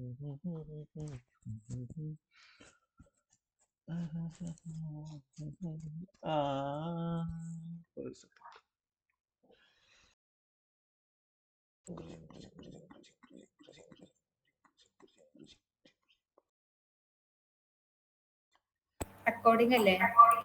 ഒരു second. Recording അല്ലേ? Recording.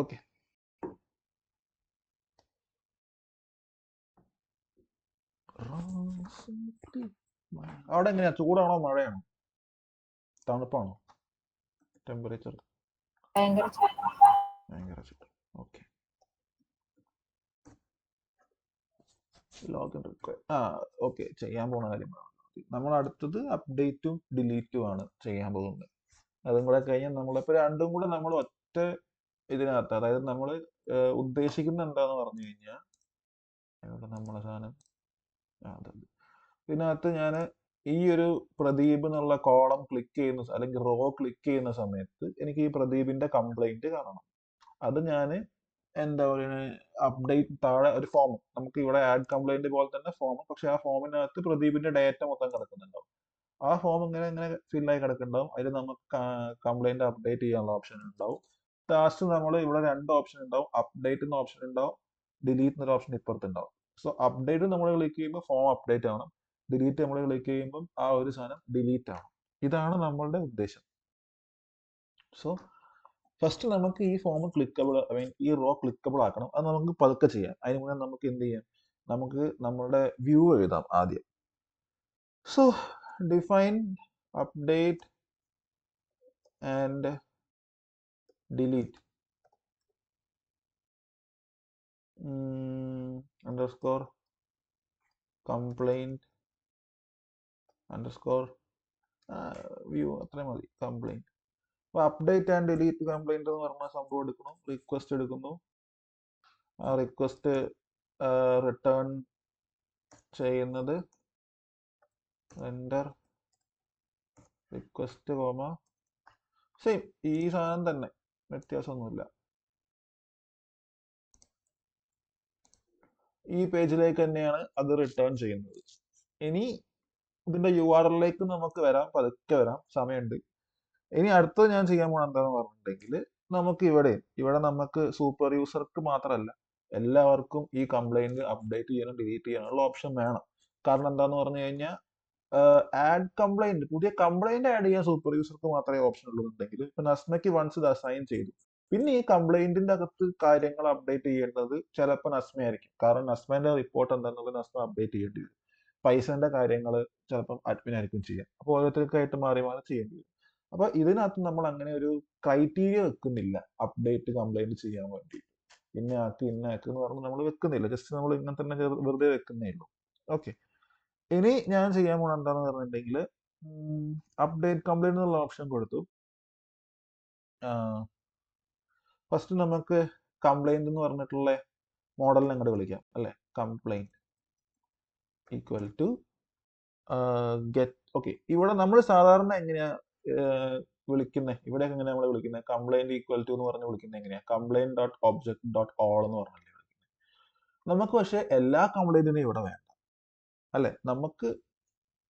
Okay, അവിടെ എങ്ങനെയാ? ചൂടാണോ മഴയാണോ തണുപ്പാണോ? ടെമ്പറേച്ചർ ഭയങ്കര ഭയങ്കര ചൂട്. ഓക്കെ, ലോഗിൻ ഓക്കെ, ചെയ്യാൻ പോകുന്ന കാര്യം നമ്മൾ അടുത്തത് അപ്ഡേറ്റും ഡിലീറ്റും ആണ് ചെയ്യാൻ പോകുന്നത്. അതും കൂടെ കഴിഞ്ഞാൽ നമ്മളിപ്പോൾ രണ്ടും കൂടെ നമ്മൾ ഒറ്റ ഇതിനകത്ത്, അതായത് നമ്മൾ ഉദ്ദേശിക്കുന്ന എന്താന്ന് പറഞ്ഞു കഴിഞ്ഞാൽ, ഇവിടെ നമ്മളെ സാധനം അതല്ല, ഇതിനകത്ത് ഞാൻ ഈ ഒരു പ്രദീപ് എന്നുള്ള കോളം ക്ലിക്ക് ചെയ്യുന്ന അല്ലെങ്കിൽ റോ ക്ലിക്ക് ചെയ്യുന്ന സമയത്ത് എനിക്ക് ഈ പ്രദീപിന്റെ കംപ്ലൈന്റ് കാണണം. അത് ഞാൻ എന്താ പറയുക, അപ്ഡേറ്റ് താഴെ ഒരു ഫോം, നമുക്ക് ഇവിടെ ആഡ് കംപ്ലൈന്റ് പോലെ തന്നെ ഫോം, പക്ഷെ ആ ഫോമിനകത്ത് പ്രദീപിന്റെ ഡേറ്റ മൊത്തം കിടക്കുന്നുണ്ടാവും. ആ ഫോം ഇങ്ങനെ ഇങ്ങനെ ഫില്ലായി കിടക്കുന്നുണ്ടാവും. അതിൽ നമുക്ക് കംപ്ലൈന്റ് അപ്ഡേറ്റ് ചെയ്യാനുള്ള ഓപ്ഷൻ ഉണ്ടാവും. ലാസ്റ്റ് നമ്മൾ ഇവിടെ രണ്ട് ഓപ്ഷൻ ഉണ്ടാവും, അപ്ഡേറ്റ് എന്ന ഓപ്ഷൻ ഉണ്ടാവും, ഡിലീറ്റ് എന്നൊരു ഓപ്ഷൻ ഇപ്പുറത്തുണ്ടാവും. സോ അപ്ഡേറ്റ് നമ്മൾ ക്ലിക്ക് ചെയ്യുമ്പോൾ ഫോം അപ്ഡേറ്റ് ആവണം, ഡിലീറ്റ് നമ്മൾ ക്ലിക്ക് ചെയ്യുമ്പോൾ ആ ഒരു സാധനം ഡിലീറ്റ് ആവണം. ഇതാണ് നമ്മളുടെ ഉദ്ദേശം. സോ ഫസ്റ്റ് നമുക്ക് ഈ ഫോം ക്ലിക്കബിൾ, ഐ മീൻ ഈ റോ ക്ലിക്കബിൾ ആക്കണം. അത് നമുക്ക് പതുക്കെ ചെയ്യാം. അതിന് മുന്നേ നമുക്ക് എന്ത് ചെയ്യാം, നമുക്ക് നമ്മളുടെ വ്യൂ എഴുതാം ആദ്യം. So define update and delete underscore complaint underscore view, അത്രയും മതി. കംപ്ലൈന്റ്. അപ്പൊ അപ്ഡേറ്റ് ആൻഡ് ഡിലീറ്റ് കംപ്ലൈന്റ് എന്ന് പറഞ്ഞ സംഭവം എടുക്കണം, റിക്വസ്റ്റ് എടുക്കുന്നു. ആ റിക്വസ്റ്റ് റിട്ടേൺ ചെയ്യുന്നത് റെൻഡർ റിക്വസ്റ്റ് കോമ സെയിം, ഈ സാധനം തന്നെ, വ്യത്യാസമൊന്നുമില്ല. ഈ പേജിലേക്ക് തന്നെയാണ് അത് റിട്ടേൺ ചെയ്യുന്നത്. ഇനി ഇതിന്റെ URL ലേക്ക് നമുക്ക് വരാം, പതുക്കെ വരാം, സമയമുണ്ട്. ഇനി അടുത്തത് ഞാൻ ചെയ്യാൻ പോകണം എന്താന്ന് പറഞ്ഞിട്ടുണ്ടെങ്കിൽ, നമുക്ക് ഇവിടെ നമുക്ക് സൂപ്പർ യൂസർക്ക് മാത്രമല്ല എല്ലാവർക്കും ഈ കംപ്ലൈന്റ് അപ്ഡേറ്റ് ചെയ്യാനും ഡിലീറ്റ് ചെയ്യാനുള്ള ഓപ്ഷൻ വേണം. കാരണം എന്താന്ന് പറഞ്ഞു കഴിഞ്ഞാൽ, ആഡ് കംപ്ലൈന്റ്, പുതിയ കംപ്ലൈന്റ് ആഡ് ചെയ്യാൻ സൂപ്പർ യൂസർക്ക് മാത്രമേ ഓപ്ഷൻ ഉള്ളൂന്നുണ്ടെങ്കിൽ, ഇപ്പൊ നസ്മയ്ക്ക് വൺസ് ഇത് അസൈൻ ചെയ്തു, പിന്നെ ഈ കംപ്ലൈന്റിന്റെ അകത്ത് കാര്യങ്ങൾ അപ്ഡേറ്റ് ചെയ്യേണ്ടത് ചിലപ്പോൾ നസ്മയായിരിക്കും. കാരണം നസ്മേന്റെ റിപ്പോർട്ട് എന്താണെന്നുള്ളത് നസ്മ അപ്ഡേറ്റ് ചെയ്യേണ്ടി വരും. പൈസന്റെ കാര്യങ്ങൾ ചിലപ്പം അഡ്മിൻ ആയിരിക്കും ചെയ്യാം. അപ്പോൾ ഓരോരുത്തർക്കായിട്ട് മാറി മാറി ചെയ്യേണ്ടി വരും. അപ്പൊ ഇതിനകത്ത് നമ്മൾ അങ്ങനെ ഒരു ക്രൈറ്റീരിയ വെക്കുന്നില്ല അപ്ഡേറ്റ് കംപ്ലൈന്റ് ചെയ്യാൻ വേണ്ടി. ഇന്ന ആക്ക് എന്ന് പറഞ്ഞ് നമ്മൾ വെക്കുന്നില്ല. ജസ്റ്റ് നമ്മൾ ഇങ്ങനെ തന്നെ വെറുതെ വെക്കുന്നേ ഉള്ളൂ. ഓക്കെ, ഇനി ഞാൻ ചെയ്യാൻ പോണ എന്താന്ന് പറഞ്ഞിട്ടുണ്ടെങ്കിൽ, അപ്ഡേറ്റ് കംപ്ലൈന്റ് എന്നുള്ള ഓപ്ഷൻ കൊടുത്തു. ഫസ്റ്റ് നമുക്ക് കംപ്ലൈന്റ് എന്ന് പറഞ്ഞിട്ടുള്ള മോഡലിനെ അങ്ങോട്ട് വിളിക്കാം അല്ലെ. Complaint equal to get. Okay, ഇവിടെ നമ്മൾ സാധാരണ എങ്ങനെയാ വിളിക്കുന്നത്, ഇവിടെയൊക്കെ എങ്ങനെയാ നമ്മൾ വിളിക്കുന്നത്, കംപ്ലൈന്റ് ഈക്വൽ ടു എന്ന് പറഞ്ഞ് വിളിക്കുന്നത് എങ്ങനെയാ, complaint dot object dot all എന്ന് പറഞ്ഞല്ലേ വിളിക്കുന്നത്. നമുക്ക് പക്ഷെ എല്ലാ കംപ്ലൈന്റിനും ഇവിടെ വേണ്ട അല്ലെ. നമുക്ക്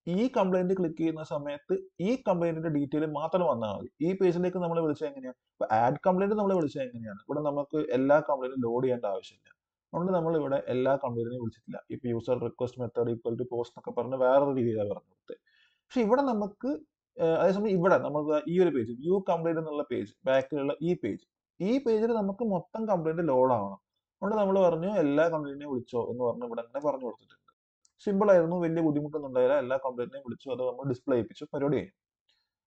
ഈ കംപ്ലൈന്റ് ക്ലിക്ക് ചെയ്യുന്ന സമയത്ത് ഈ കംപ്ലൈന്റിന്റെ ഡീറ്റെയിൽ മാത്രം വന്നാൽ മതി. ഈ പേജിലേക്ക് നമ്മൾ വിളിച്ചത് എങ്ങനെയാണ്, ഇപ്പൊ ആഡ് കംപ്ലൈന്റ് നമ്മൾ വിളിച്ചത് എങ്ങനെയാണ്, ഇവിടെ നമുക്ക് എല്ലാ കംപ്ലൈന്റും ലോഡ് ചെയ്യേണ്ട ആവശ്യമില്ല. അതുകൊണ്ട് നമ്മൾ ഇവിടെ എല്ലാ കംപ്ലൈന്റിനെയും വിളിച്ചിട്ടില്ല. ഇപ്പൊ user request method equal to post എന്നൊക്കെ പറഞ്ഞ് വേറൊരു രീതിയിലാണ് പറഞ്ഞു കൊടുത്തത്. പക്ഷെ ഇവിടെ നമുക്ക് അതേസമയം ഇവിടെ നമുക്ക് ഈ ഒരു പേജ് വ്യൂ കംപ്ലൈന്റ് എന്നുള്ള പേജ്, ബാക്കിലുള്ള ഈ പേജിൽ നമുക്ക് മൊത്തം കംപ്ലൈന്റ് ലോഡ് ആവണം. അതുകൊണ്ട് നമ്മൾ പറഞ്ഞു എല്ലാ കംപ്ലൈന്റിനെയും വിളിച്ചോ എന്ന് പറഞ്ഞ് ഇവിടെ അങ്ങനെ പറഞ്ഞു കൊടുത്തിട്ടുണ്ട്. സിമ്പിൾ ആയിരുന്നു, വലിയ ബുദ്ധിമുട്ടൊന്നും ഉണ്ടായില്ല. എല്ലാ കംപ്ലൈന്റിനെയും വിളിച്ചു, അത് നമ്മൾ ഡിസ്പ്ലേ ചെയ്യിപ്പിച്ചു, പരിപാടി കഴിഞ്ഞു.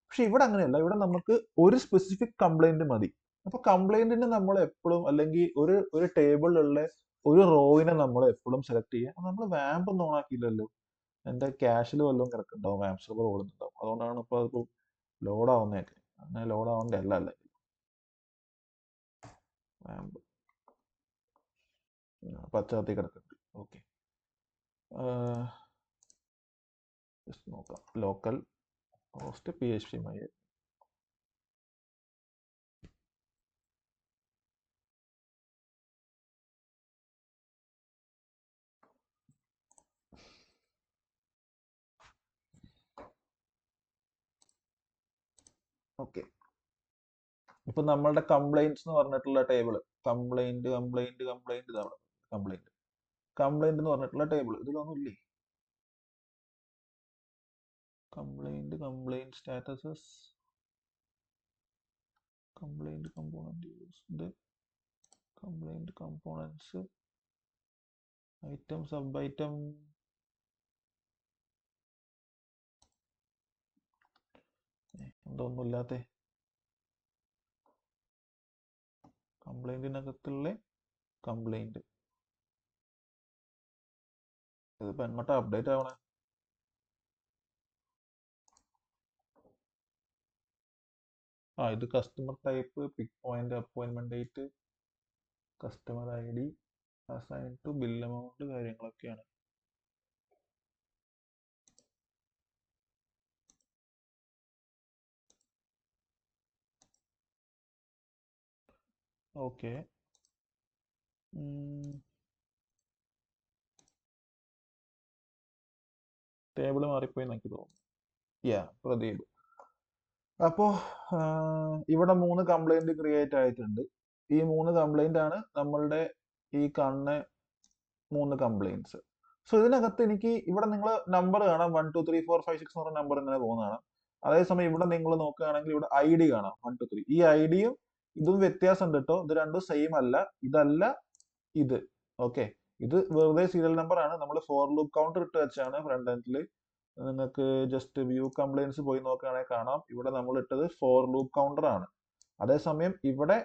പക്ഷെ ഇവിടെ അങ്ങനെയല്ല. ഇവിടെ നമുക്ക് ഒരു സ്പെസിഫിക് കംപ്ലൈന്റ് മതി. അപ്പൊ കംപ്ലൈന്റിന് നമ്മൾ എപ്പോഴും അല്ലെങ്കിൽ ഒരു ടേബിളിലുള്ള ഒരു റോയിനെ നമ്മൾ എപ്പോഴും സെലക്ട് ചെയ്യുക. നമ്മൾ വാമ്പ് ഒന്നും ഓണാക്കിയില്ലല്ലോ. എന്റെ ക്യാഷിൽ വല്ലതും കിടക്കുന്നുണ്ടാവും, വാമ്പ് സെർവർ ഓടുന്നുണ്ടാവും. അതുകൊണ്ടാണ് ഇപ്പൊ അത് ലോഡ് ആവുന്നതൊക്കെ. അങ്ങനെ ലോഡ് ആവേണ്ട അല്ല അല്ലേ വാമ്പ് പശ്ചാത്തലത്തിൽ കിടക്കുന്നുണ്ട്. ഓക്കെ, ജസ്റ്റ് നോക്കാം. Local host PHP my. Okay, ഇപ്പൊ നമ്മളുടെ കംപ്ലൈന്റ്സ് എന്ന് പറഞ്ഞിട്ടുള്ള ടേബിൾ, കംപ്ലൈന്റ് കംപ്ലൈന്റ് കംപ്ലൈന്റ് ഇതാണ് കംപ്ലൈന്റ്. കംപ്ലൈന്റ് എന്ന് പറഞ്ഞിട്ടുള്ള ടേബിൾ ഇതിലൊന്നും ഇല്ലേ? Complaint complaint statuses complaint component used complaint components item sub item. എന്തൊന്നും ഇല്ലാത്ത കംപ്ലൈന്റിനകത്തുള്ള കംപ്ലൈന്റ് ഇതിപ്പോ എങ്ങോട്ടാ അപ്ഡേറ്റ് ആവണേ? ഇത് customer type, pick point, appointment date, customer ID, assign to bill amount, കാര്യങ്ങളൊക്കെയാണ്. ഓക്കെ, ടേബിൾ മാറിപ്പോയി എനിക്ക് തോന്നുന്നു. പ്രദീപ്. അപ്പോ ഇവിടെ 3 കംപ്ലൈന്റ് ക്രിയേറ്റ് ആയിട്ടുണ്ട്. ഈ 3 കംപ്ലൈന്റ് ആണ് നമ്മളുടെ ഈ കാണുന്ന 3 കംപ്ലൈന്റ്സ്. സോ ഇതിനകത്ത് എനിക്ക് ഇവിടെ നിങ്ങൾ നമ്പർ കാണാം, 1 2 3 4 5 6 എന്ന് പറഞ്ഞ നമ്പർ ഇങ്ങനെ പോകുന്നതാണ്. അതേസമയം ഇവിടെ നിങ്ങൾ നോക്കുകയാണെങ്കിൽ ഇവിടെ ID കാണാം 1 2 3. ഈ IDയും ഇതും വ്യത്യാസം ഉണ്ട് കേട്ടോ. ഇത് രണ്ടും സെയിം അല്ല, ഇതല്ല ഇത്. ഓക്കെ, ഇത് വെറുതെ സീരിയൽ നമ്പർ ആണ്. നമ്മൾ ഫോർ ലൂപ്പ് കൗണ്ടർ ഇട്ട് വെച്ചാണ് ഫ്രണ്ട് എൻഡിൽ. നിങ്ങൾക്ക് ജസ്റ്റ് വ്യൂ കംപ്ലൈൻസ് പോയി നോക്കുകയാണെങ്കിൽ കാണാം, ഇവിടെ നമ്മൾ ഇട്ടത് ഫോർ ലൂപ്പ് കൗണ്ടർ ആണ്. അതേസമയം ഇവിടെ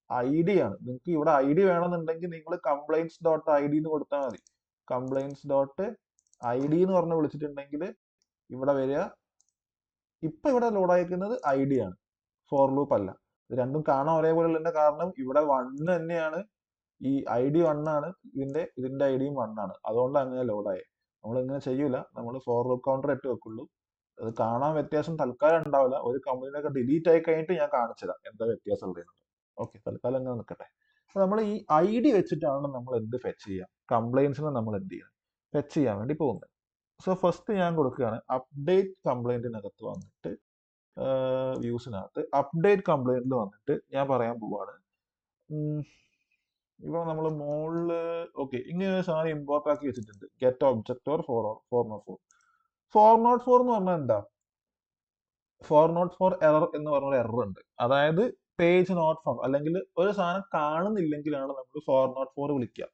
ID ആണ്. നിങ്ങൾക്ക് ഇവിടെ ID വേണമെന്നുണ്ടെങ്കിൽ നിങ്ങൾ കംപ്ലൈൻസ് ഡോട്ട് ID എന്ന് കൊടുത്താൽ മതി. കംപ്ലൈൻസ് ഡോട്ട് ID എന്ന് പറഞ്ഞ് വിളിച്ചിട്ടുണ്ടെങ്കിൽ ഇവിടെ വരിക. ഇപ്പൊ ഇവിടെ ലോഡ് അയക്കുന്നത് ID ആണ്, ഫോർ ലൂപ്പ് അല്ല. ഇത് രണ്ടും കാണാൻ ഒരേപോലെയുള്ള കാരണം ഇവിടെ 1 തന്നെയാണ്. ഈ ID 1 ആണ്, ഇതിന്റെ IDയും 1 ആണ്. അതുകൊണ്ട് അങ്ങനെ ലോഡായി. നമ്മൾ ഇങ്ങനെ ചെയ്യൂല, നമ്മൾ ഫോർ ലൂപ്പ് കൗണ്ടർ ഇട്ട് വെക്കുള്ളൂ. അത് കാണാൻ വ്യത്യാസം തൽക്കാലം ഉണ്ടാവില്ല. ഒരു കംപ്ലൈന്റ് ഒക്കെ ഡിലീറ്റ് ആയി കഴിഞ്ഞിട്ട് ഞാൻ കാണിച്ചുതരാം എന്താ വ്യത്യാസം ഉള്ളത്. ഓക്കെ, തൽക്കാലം അങ്ങനെ നിൽക്കട്ടെ. അപ്പൊ നമ്മൾ ഈ ID വെച്ചിട്ടാണ് നമ്മൾ എന്ത് ഫെച്ച് ചെയ്യുക, കംപ്ലൈൻസിനെ നമ്മൾ എന്ത് ചെയ്യണം, ഫെച്ച് ചെയ്യാൻ വേണ്ടി പോകുന്നത്. സോ ഫസ്റ്റ് ഞാൻ കൊടുക്കുകയാണ് അപ്ഡേറ്റ് കംപ്ലൈന്റിനകത്ത് വന്നിട്ട് വ്യൂസിനകത്ത് അപ്ഡേറ്റ് കംപ്ലൈന്റിൽ വന്നിട്ട് ഞാൻ പറയാൻ പോവാണ്. ഇവിടെ നമ്മൾ മോളില് ഓക്കെ ഇങ്ങനെ ഒരു സാധനം ഇമ്പോർട്ട് ആക്കി വെച്ചിട്ടുണ്ട്, ഗെറ്റ് ഒബ്ജക്റ്റ് ഓർ 404. 404 എന്ന് പറഞ്ഞാൽ എന്താ? 404 എറർ എന്ന് പറഞ്ഞൊരു എറർ ഉണ്ട്. അതായത് പേജ് നോട്ട് ഫൗണ്ട്, അല്ലെങ്കിൽ ഒരു സാധനം കാണുന്നില്ലെങ്കിലാണ് നമ്മൾ 404 വിളിക്കുക,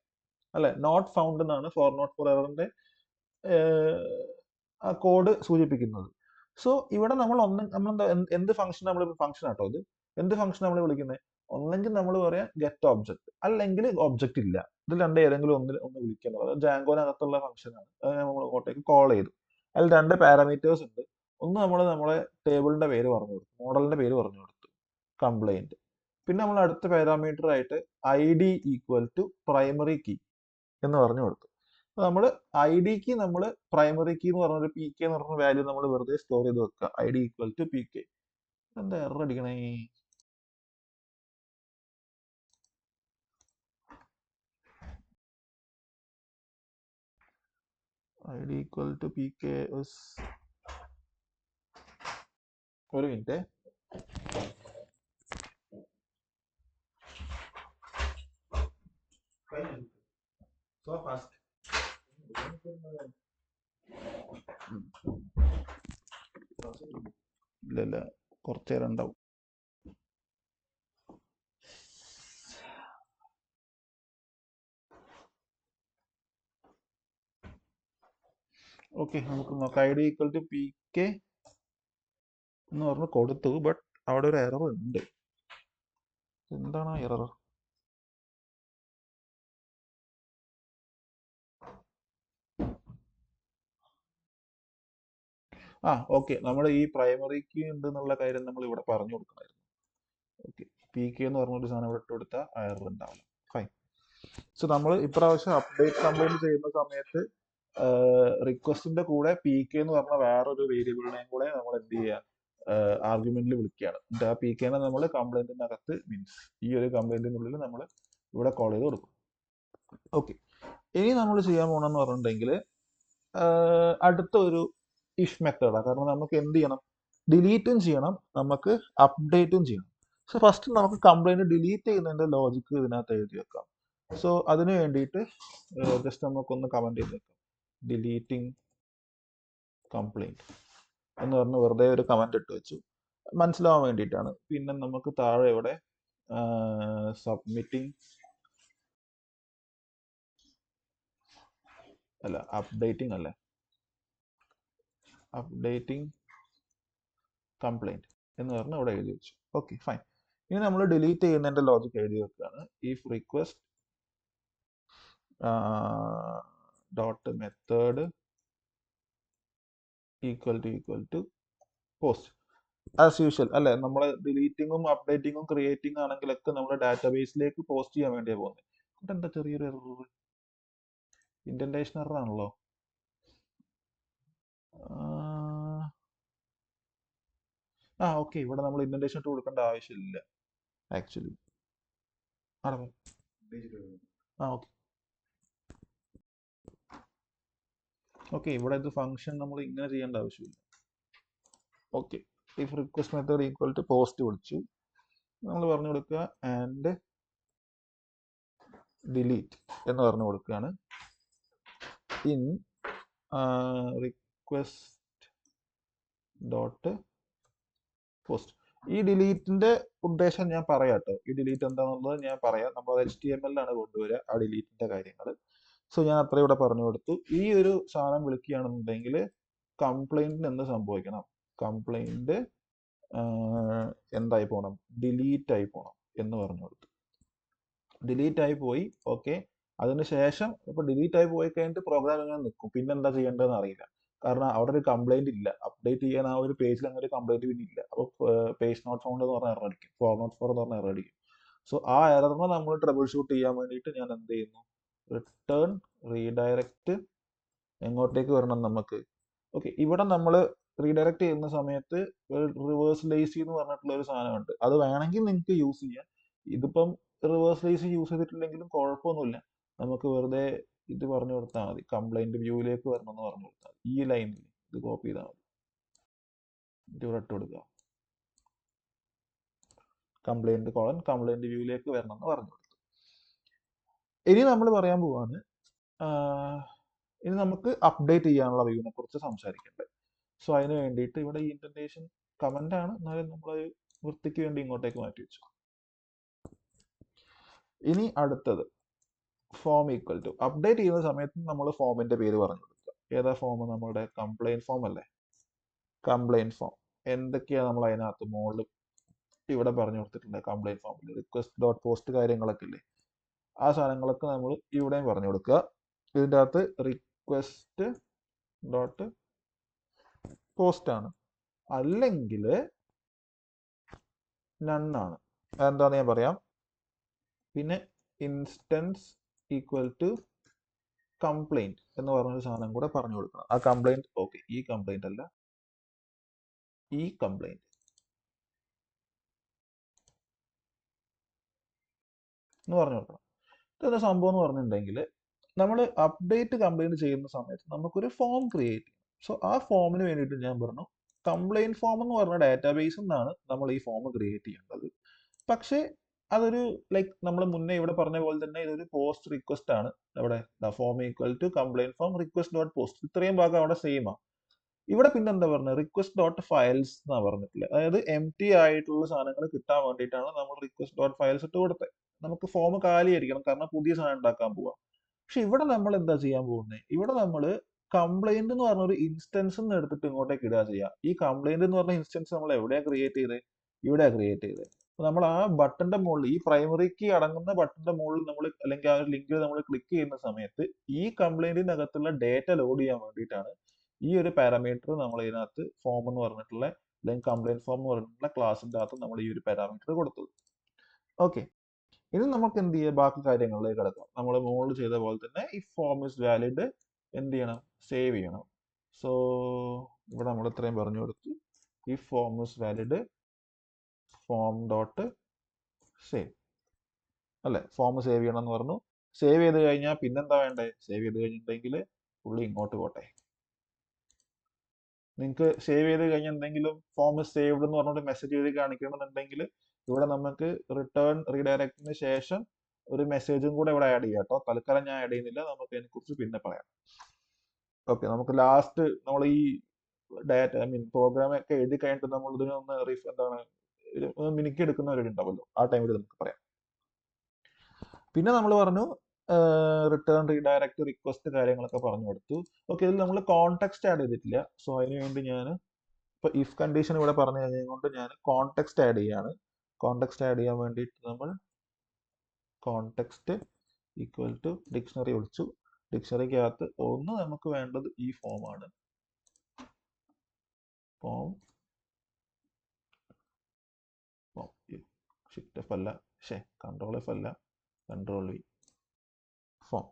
അല്ലെ? നോട്ട് ഫൗണ്ട് എന്നാണ് 404 എററിന്റെ ആ കോഡ് സൂചിപ്പിക്കുന്നത്. സോ ഇവിടെ നമ്മൾ എന്ത് ഫംഗ്ഷൻ ഫംഗ്ഷൻ ആട്ടോ ഇത്, എന്ത് ഫംഗ്ഷൻ നമ്മൾ വിളിക്കുന്നത്? ഒന്നെങ്കിൽ നമ്മൾ പറയാം ഗെറ്റ് ഒബ്ജക്റ്റ്, അല്ലെങ്കിൽ ഒബ്ജക്റ്റ് ഇല്ല. ഇതിൽ ഏതെങ്കിലും ഒന്ന് വിളിക്കുന്നത് ജാങ്കോനകത്തുള്ള ഫംഗ്ഷൻ ആണ്. അത് നമ്മൾ അങ്ങോട്ടേക്ക് കോൾ ചെയ്തു. അതിൽ 2 പാരാമീറ്റേഴ്സ് ഉണ്ട്. ഒന്ന് നമ്മൾ നമ്മളെ ടേബിളിന്റെ പേര് പറഞ്ഞു കൊടുത്തു, മോഡലിന്റെ പേര് പറഞ്ഞു കൊടുത്തു, കംപ്ലൈന്റ്. പിന്നെ നമ്മൾ അടുത്ത പാരാമീറ്റർ ആയിട്ട് ID equal to primary key എന്ന് പറഞ്ഞു കൊടുത്തു. നമ്മൾ IDക്ക് നമ്മൾ പ്രൈമറി കീ എന്ന് പറഞ്ഞൊരു PK എന്ന് പറഞ്ഞ വാല്യൂ നമ്മൾ വെറുതെ സ്റ്റോർ ചെയ്ത് വെക്കുക, ID ഈക്വൽ ടു PK. എന്താ എറർ അടിക്കണേ? ID equal to PK is ഒരു മിനിറ്റ്. So fast. ഇല്ല കുറച്ചു നേരം ഉണ്ടാവും. ഓക്കെ, നമുക്ക് നോക്കാം. ID ഈക്വൽ ടു PK എന്ന് പറഞ്ഞ് കൊടുത്തു, ബട്ട് അവിടെ ഒരു എറർ ഉണ്ട്. എന്താണ് എറർ? ഓക്കെ, നമ്മൾ ഈ പ്രൈമറി കീ ഉണ്ട് എന്നുള്ള കാര്യം നമ്മൾ ഇവിടെ പറഞ്ഞു കൊടുക്കണമായിരുന്നു. ഓക്കെ, പി കെ എന്ന് പറഞ്ഞൊരു സാധനം ഇവിടെ ഇട്ട് കൊടുത്താൽ എറർ ഉണ്ടാവില്ല. ഫൈൻ. സോ നമ്മൾ ഇപ്രാവശ്യം അപ്ഡേറ്റ് കംപ്ലൈന്റ് ചെയ്യുന്ന സമയത്ത് റിക്വസ്റ്റിന്റെ കൂടെ പി കെ എന്ന് പറഞ്ഞ വേറൊരു വേരിയബിളിനെയും കൂടെ നമ്മൾ എന്ത് ചെയ്യുക, ആർഗ്യുമെന്റിൽ വിളിക്കുകയാണ്. എന്നിട്ട് ആ പി കെനെ നമ്മൾ കംപ്ലൈന്റിന്റെ അകത്ത് മീൻസ് ഈ ഒരു കംപ്ലൈന്റിനുള്ളിൽ നമ്മൾ ഇവിടെ കോൾ ചെയ്ത് കൊടുക്കും. ഓക്കെ, ഇനി നമ്മൾ ചെയ്യാൻ പോകണമെന്ന് പറഞ്ഞിട്ടുണ്ടെങ്കിൽ അടുത്ത ഒരു ഇഫ് മെത്തേഡാണ്. കാരണം നമുക്ക് എന്ത് ചെയ്യണം, ഡിലീറ്റും ചെയ്യണം, നമുക്ക് അപ്ഡേറ്റും ചെയ്യണം. സോ ഫസ്റ്റ് നമുക്ക് കംപ്ലൈന്റ് ഡിലീറ്റ് ചെയ്യുന്നതിന്റെ ലോജിക്ക് ഇതിനകത്ത് എഴുതി വെക്കാം. സോ അതിന് വേണ്ടിയിട്ട് ജസ്റ്റ് നമുക്കൊന്ന് കമന്റ് ചെയ്ത് വെക്കാം, ഡിലീറ്റിംഗ് കംപ്ലൈന്റ് എന്ന് പറഞ്ഞ് വെറുതെ ഒരു കമന്റ് ഇട്ട് വെച്ചു, മനസ്സിലാവാൻ വേണ്ടിയിട്ടാണ്. പിന്നെ നമുക്ക് താഴെ ഇവിടെ സബ്മിറ്റിംഗ് അല്ല അപ്ഡേറ്റിംഗ് അല്ലേ, അപ്ഡേറ്റിംഗ് കംപ്ലൈന്റ് എന്ന് പറഞ്ഞ് ഇവിടെ എഴുതി വെച്ചു. Okay fine. ഇനി നമ്മൾ ഡിലീറ്റ് ചെയ്യുന്നതിന്റെ ലോജിക്ക് എഴുതി വെക്കുകയാണ്. If request dot method equal to post as usual അല്ലെ. നമ്മൾ ഡിലീറ്റിങ്ങും അപ്ഡേറ്റിങ്ങും ക്രിയേറ്റിംഗ് ആണെങ്കിലൊക്കെ നമ്മുടെ ഡാറ്റാബേസിലേക്ക് പോസ്റ്റ് ചെയ്യാൻ വേണ്ടിയാണ് പോകുന്നത്. ഇവിടെ എന്താ ചെറിയൊരു എറർ, ഇൻഡന്റേഷൻ എറർ ആണല്ലോ. ഓക്കെ, ഇവിടെ നമ്മൾ ഇൻഡന്റേഷൻ ഇട്ട് കൊടുക്കേണ്ട ആവശ്യമില്ല ആക്ച്വലി. ഓക്കെ, ഇവിടെ ഇത് ഫംഗ്ഷൻ നമ്മൾ ഇങ്ങനെ ചെയ്യേണ്ട ആവശ്യമില്ല. Okay, if request method equal to post വിളിച്ചു, നമ്മൾ പറഞ്ഞു കൊടുക്കുക ആൻഡ് ഡിലീറ്റ് എന്ന് പറഞ്ഞു കൊടുക്കുകയാണ്. In request dot post. ഈ ഡിലീറ്റിന്റെ ഉദ്ദേശം ഞാൻ പറയാം കേട്ടോ. ഈ ഡിലീറ്റ് എന്താണെന്നുള്ളത് ഞാൻ പറയാം. നമ്മൾ HTML ആണ് കൊണ്ടുവരിക ആ ഡിലീറ്റിന്റെ കാര്യങ്ങൾ. സോ ഞാൻ അത്ര ഇവിടെ പറഞ്ഞു കൊടുത്തു. ഈ ഒരു സാധനം വിളിക്കുകയാണെന്നുണ്ടെങ്കിൽ കംപ്ലൈന്റിന് എന്ത് സംഭവിക്കണം, കംപ്ലൈന്റ് എന്തായി പോകണം, ഡിലീറ്റ് ആയി പോകണം എന്ന് പറഞ്ഞു കൊടുത്തു. ഡിലീറ്റ് ആയി പോയി. ഓക്കെ, അതിനുശേഷം ഇപ്പൊ ഡിലീറ്റ് ആയി പോയി കഴിഞ്ഞിട്ട് പ്രോഗ്രാം ഇങ്ങനെ നിൽക്കും, പിന്നെ എന്താ ചെയ്യേണ്ടതെന്ന് അറിയില്ല. കാരണം അവിടെ ഒരു കംപ്ലൈന്റ് ഇല്ല, അപ്ഡേറ്റ് ചെയ്യാൻ ആ ഒരു പേജിൽ അങ്ങനെ ഒരു കംപ്ലൈന്റ് പിന്നെ ഇല്ല. അപ്പോൾ പേജ് നോട്ട് ഫൗണ്ട് എന്ന് പറഞ്ഞ എറർ അടിക്കും, 404 എന്ന് പറഞ്ഞ എറർ അടിക്കും. സോ ആ എററിനെ നമ്മൾ ട്രബിൾ ഷൂട്ട് ചെയ്യാൻ വേണ്ടിയിട്ട് ഞാൻ എന്ത് ചെയ്യുന്നു, റിട്ടേൺ റീഡയറക്റ്റ് എങ്ങോട്ടേക്ക് വരണം നമുക്ക്. ഓക്കെ, ഇവിടെ നമ്മൾ റീഡയറക്റ്റ് ചെയ്യുന്ന സമയത്ത് റിവേഴ്സ് ലേസി എന്ന് പറഞ്ഞിട്ടുള്ള ഒരു സാധനമുണ്ട്. അത് വേണമെങ്കിൽ നിങ്ങൾക്ക് യൂസ് ചെയ്യാം. ഇതിപ്പം റിവേഴ്സ് ലേസി യൂസ് ചെയ്തിട്ടില്ലെങ്കിലും കുഴപ്പമൊന്നുമില്ല. നമുക്ക് വെറുതെ ഇത് പറഞ്ഞു കൊടുത്താൽ മതി, കംപ്ലൈന്റ് വ്യൂയിലേക്ക് വരണം എന്ന് പറഞ്ഞു കൊടുത്താൽ മതി. ഈ ലൈനിൽ ഇത് കോപ്പി ചെയ്താൽ മതി, ഇത് ഇവിടെ ഇട്ട് കൊടുക്കുക, കംപ്ലൈന്റ് വ്യൂയിലേക്ക് വരണം എന്ന് പറഞ്ഞു കൊടുത്തു. ഇനി നമ്മൾ പറയാൻ പോവാണ്, ഇനി നമുക്ക് അപ്ഡേറ്റ് ചെയ്യാനുള്ള വ്യൂവിനെ കുറിച്ച് സംസാരിക്കണ്ടേ. സോ അതിന് വേണ്ടിയിട്ട് ഇവിടെ ഈ ഇൻഡന്റേഷൻ കമന്റ് ആണ്, എന്നാലും നമ്മൾ വൃത്തിക്ക് വേണ്ടി ഇങ്ങോട്ടേക്ക് മാറ്റി വെച്ചു. ഇനി അടുത്തത് ഫോം ഈക്വൽ ടു അപ്ഡേറ്റ് ചെയ്യുന്ന സമയത്ത് നമ്മൾ ഫോമിന്റെ പേര് പറഞ്ഞു കൊടുക്കുക. ഏതാ ഫോം, നമ്മുടെ കംപ്ലൈന്റ് ഫോം അല്ലേ. കംപ്ലൈന്റ് ഫോം എന്തൊക്കെയാണ് നമ്മൾ അതിനകത്ത് മോളിൽ ഇവിടെ പറഞ്ഞു കൊടുത്തിട്ടുണ്ട്. കംപ്ലൈന്റ് ഫോമിൽ റിക്വസ്റ്റ് ഡോട്ട് പോസ്റ്റ് കാര്യങ്ങളൊക്കെ ഇല്ലേ, ആ സാധനങ്ങളൊക്കെ നമ്മൾ ഇവിടെയും പറഞ്ഞു കൊടുക്കുക. ഇതിൻ്റെ അകത്ത് റിക്വസ്റ്റ് ഡോട്ട് പോസ്റ്റ് ആണ്, അല്ലെങ്കിൽ നണ്ണാണ്. അതെന്താന്ന് ഞാൻ പറയാം. പിന്നെ ഇൻസ്റ്റൻസ് ഈക്വൽ ടു കംപ്ലൈന്റ് എന്ന് പറഞ്ഞൊരു സാധനം കൂടെ പറഞ്ഞു കൊടുക്കണം. ആ കംപ്ലൈന്റ് ഓക്കെ, ഈ കംപ്ലൈന്റ് അല്ല, ഈ കംപ്ലൈന്റ് എന്ന് പറഞ്ഞു കൊടുക്കണം. ഇതെന്താ സംഭവം എന്ന് പറഞ്ഞിട്ടുണ്ടെങ്കിൽ, നമ്മൾ അപ്ഡേറ്റ് കംപ്ലൈന്റ് ചെയ്യുന്ന സമയത്ത് നമുക്കൊരു ഫോം ക്രിയേറ്റ് ചെയ്യും. സോ ആ ഫോമിന് വേണ്ടിയിട്ട് ഞാൻ പറഞ്ഞു, കംപ്ലൈന്റ് ഫോം എന്ന് പറഞ്ഞ ഡാറ്റാബേസിൽ നിന്നാണ് നമ്മൾ ഈ ഫോം ക്രിയേറ്റ് ചെയ്യേണ്ടത്. പക്ഷേ അതൊരു ലൈക്ക് നമ്മൾ മുന്നേ ഇവിടെ പറഞ്ഞ പോലെ തന്നെ ഇതൊരു പോസ്റ്റ് റിക്വസ്റ്റ് ആണ്. അവിടെ form equal to complaint form request dot post, ഇത്രയും ഭാഗം അവിടെ സെയിം ആണ്. ഇവിടെ പിന്നെ എന്താ പറഞ്ഞത്, റിക്വസ്റ്റ് ഡോട്ട് ഫയൽസ് എന്നാ പറഞ്ഞിട്ടില്ല. അതായത് എം ടി ആയിട്ടുള്ള സാധനങ്ങൾ കിട്ടാൻ വേണ്ടിയിട്ടാണ് നമ്മൾ റിക്വസ്റ്റ് ഡോട്ട് ഫയൽസ് ഇട്ട് കൊടുത്തത്. നമുക്ക് ഫോം കാലിയായിരിക്കണം, കാരണം പുതിയ സാധനം ഉണ്ടാക്കാൻ പോവാം. പക്ഷെ ഇവിടെ നമ്മൾ എന്താ ചെയ്യാൻ പോകുന്നത്, ഇവിടെ നമ്മൾ കംപ്ലൈന്റ് എന്ന് പറഞ്ഞ ഒരു ഇൻസ്റ്റൻസ് എടുത്തിട്ട് ഇങ്ങോട്ടേക്ക് ഇടുക ചെയ്യാം. ഈ കംപ്ലൈന്റ് എന്ന് പറഞ്ഞ ഇൻസ്റ്റൻസ് നമ്മൾ എവിടെയാ ക്രിയേറ്റ് ചെയ്തത്, ഇവിടെ ക്രിയേറ്റ് ചെയ്തത്. നമ്മൾ ആ ബട്ടന്റെ മുകളിൽ ഈ പ്രൈമറി കീ അടങ്ങുന്ന ബട്ടന്റെ മുകളിൽ നമ്മൾ അല്ലെങ്കിൽ ആ ഒരു ലിങ്കിൽ നമ്മൾ ക്ലിക്ക് ചെയ്യുന്ന സമയത്ത് ഈ കംപ്ലൈന്റിന്റെ അകത്തുള്ള ഡേറ്റ ലോഡ് ചെയ്യാൻ വേണ്ടിയിട്ടാണ് ഈ ഒരു പാരാമീറ്റർ നമ്മൾ ഇതിനകത്ത് ഫോം എന്ന് പറഞ്ഞിട്ടുള്ള അല്ലെങ്കിൽ കംപ്ലൈന്റ് ഫോം എന്ന് പറഞ്ഞിട്ടുള്ള ക്ലാസിന്റെ അകത്ത് നമ്മൾ ഈ ഒരു പാരാമീറ്റർ കൊടുത്തത്. ഓക്കെ, ഇനി നമുക്ക് എന്ത് ചെയ്യാം, ബാക്കി കാര്യങ്ങളിലേക്ക് കിടക്കാം. നമ്മൾ മുകളിൽ ചെയ്ത പോലെ തന്നെ ഈ ഫോം ഇസ് വാലിഡ് എന്ത് ചെയ്യണം, സേവ് ചെയ്യണം. സോ ഇവിടെ നമ്മൾ ഇത്രയും പറഞ്ഞു കൊടുത്തു. ഈ form is valid form dot save അല്ലെ, ഫോം സേവ് ചെയ്യണം എന്ന് പറഞ്ഞു. സേവ് ചെയ്ത് കഴിഞ്ഞാൽ പിന്നെന്താ വേണ്ടേ, സേവ് ചെയ്ത് കഴിഞ്ഞിട്ടുണ്ടെങ്കിൽ പുള്ളി ഇങ്ങോട്ട് പോട്ടെ. നിങ്ങൾക്ക് സേവ് ചെയ്ത് കഴിഞ്ഞാൽ എന്തെങ്കിലും ഫോം സേവ്ഡ് എന്ന് പറഞ്ഞിട്ട് മെസ്സേജ് എഴുതി കാണിക്കണമെന്നുണ്ടെങ്കിൽ ഇവിടെ നമുക്ക് റിട്ടേൺ റീഡയറക്റ്റിന് ശേഷം ഒരു മെസ്സേജും കൂടെ ഇവിടെ ആഡ് ചെയ്യാം കേട്ടോ. തൽക്കാലം ഞാൻ ആഡ് ചെയ്യുന്നില്ല, നമുക്ക് അതിനെക്കുറിച്ച് പിന്നെ പറയാം. ഓക്കെ, നമുക്ക് ലാസ്റ്റ് നമ്മൾ ഈ ഡാറ്റ പ്രോഗ്രാം ഒക്കെ എഴുതി കഴിഞ്ഞിട്ട് നമ്മൾ ഇതിനൊന്ന് എന്താണ് മിനുക്കി എടുക്കുന്ന ഒരു ഉണ്ടാവുമല്ലോ, ആ ടൈമിൽ നമുക്ക് പറയാം. പിന്നെ നമ്മൾ പറഞ്ഞു റിട്ടേൺ റീഡയറക്റ്റ് റിക്വസ്റ്റ് കാര്യങ്ങളൊക്കെ പറഞ്ഞു കൊടുത്തു. ഓക്കെ, ഇതിൽ നമ്മൾ കോൺടെക്സ്റ്റ് ആഡ് ചെയ്തിട്ടില്ല. സോ അതിന് വേണ്ടി ഞാൻ ഇപ്പൊ ഇഫ് കണ്ടീഷൻ ഇവിടെ പറഞ്ഞു കഴിഞ്ഞുകൊണ്ട് ഞാൻ കോൺടെക്സ്റ്റ് ആഡ് ചെയ്യാണ്. കോൺടെക്സ്റ്റ് ആഡ് ചെയ്യാൻ വേണ്ടിയിട്ട് നമ്മൾ കോൺടെക്സ്റ്റ് ഈക്വൽ ടു ഡിക്ഷണറി വിളിച്ചു. ഡിക്ഷണറിക്കകത്ത് ഒന്ന് നമുക്ക് വേണ്ടത് ഈ ഫോം ആണ്. ഫോം ഷിഫ്റ്റ് എഫ് അല്ല, കൺട്രോൾ എഫ് അല്ല, കൺട്രോൾ വി, ഫോം.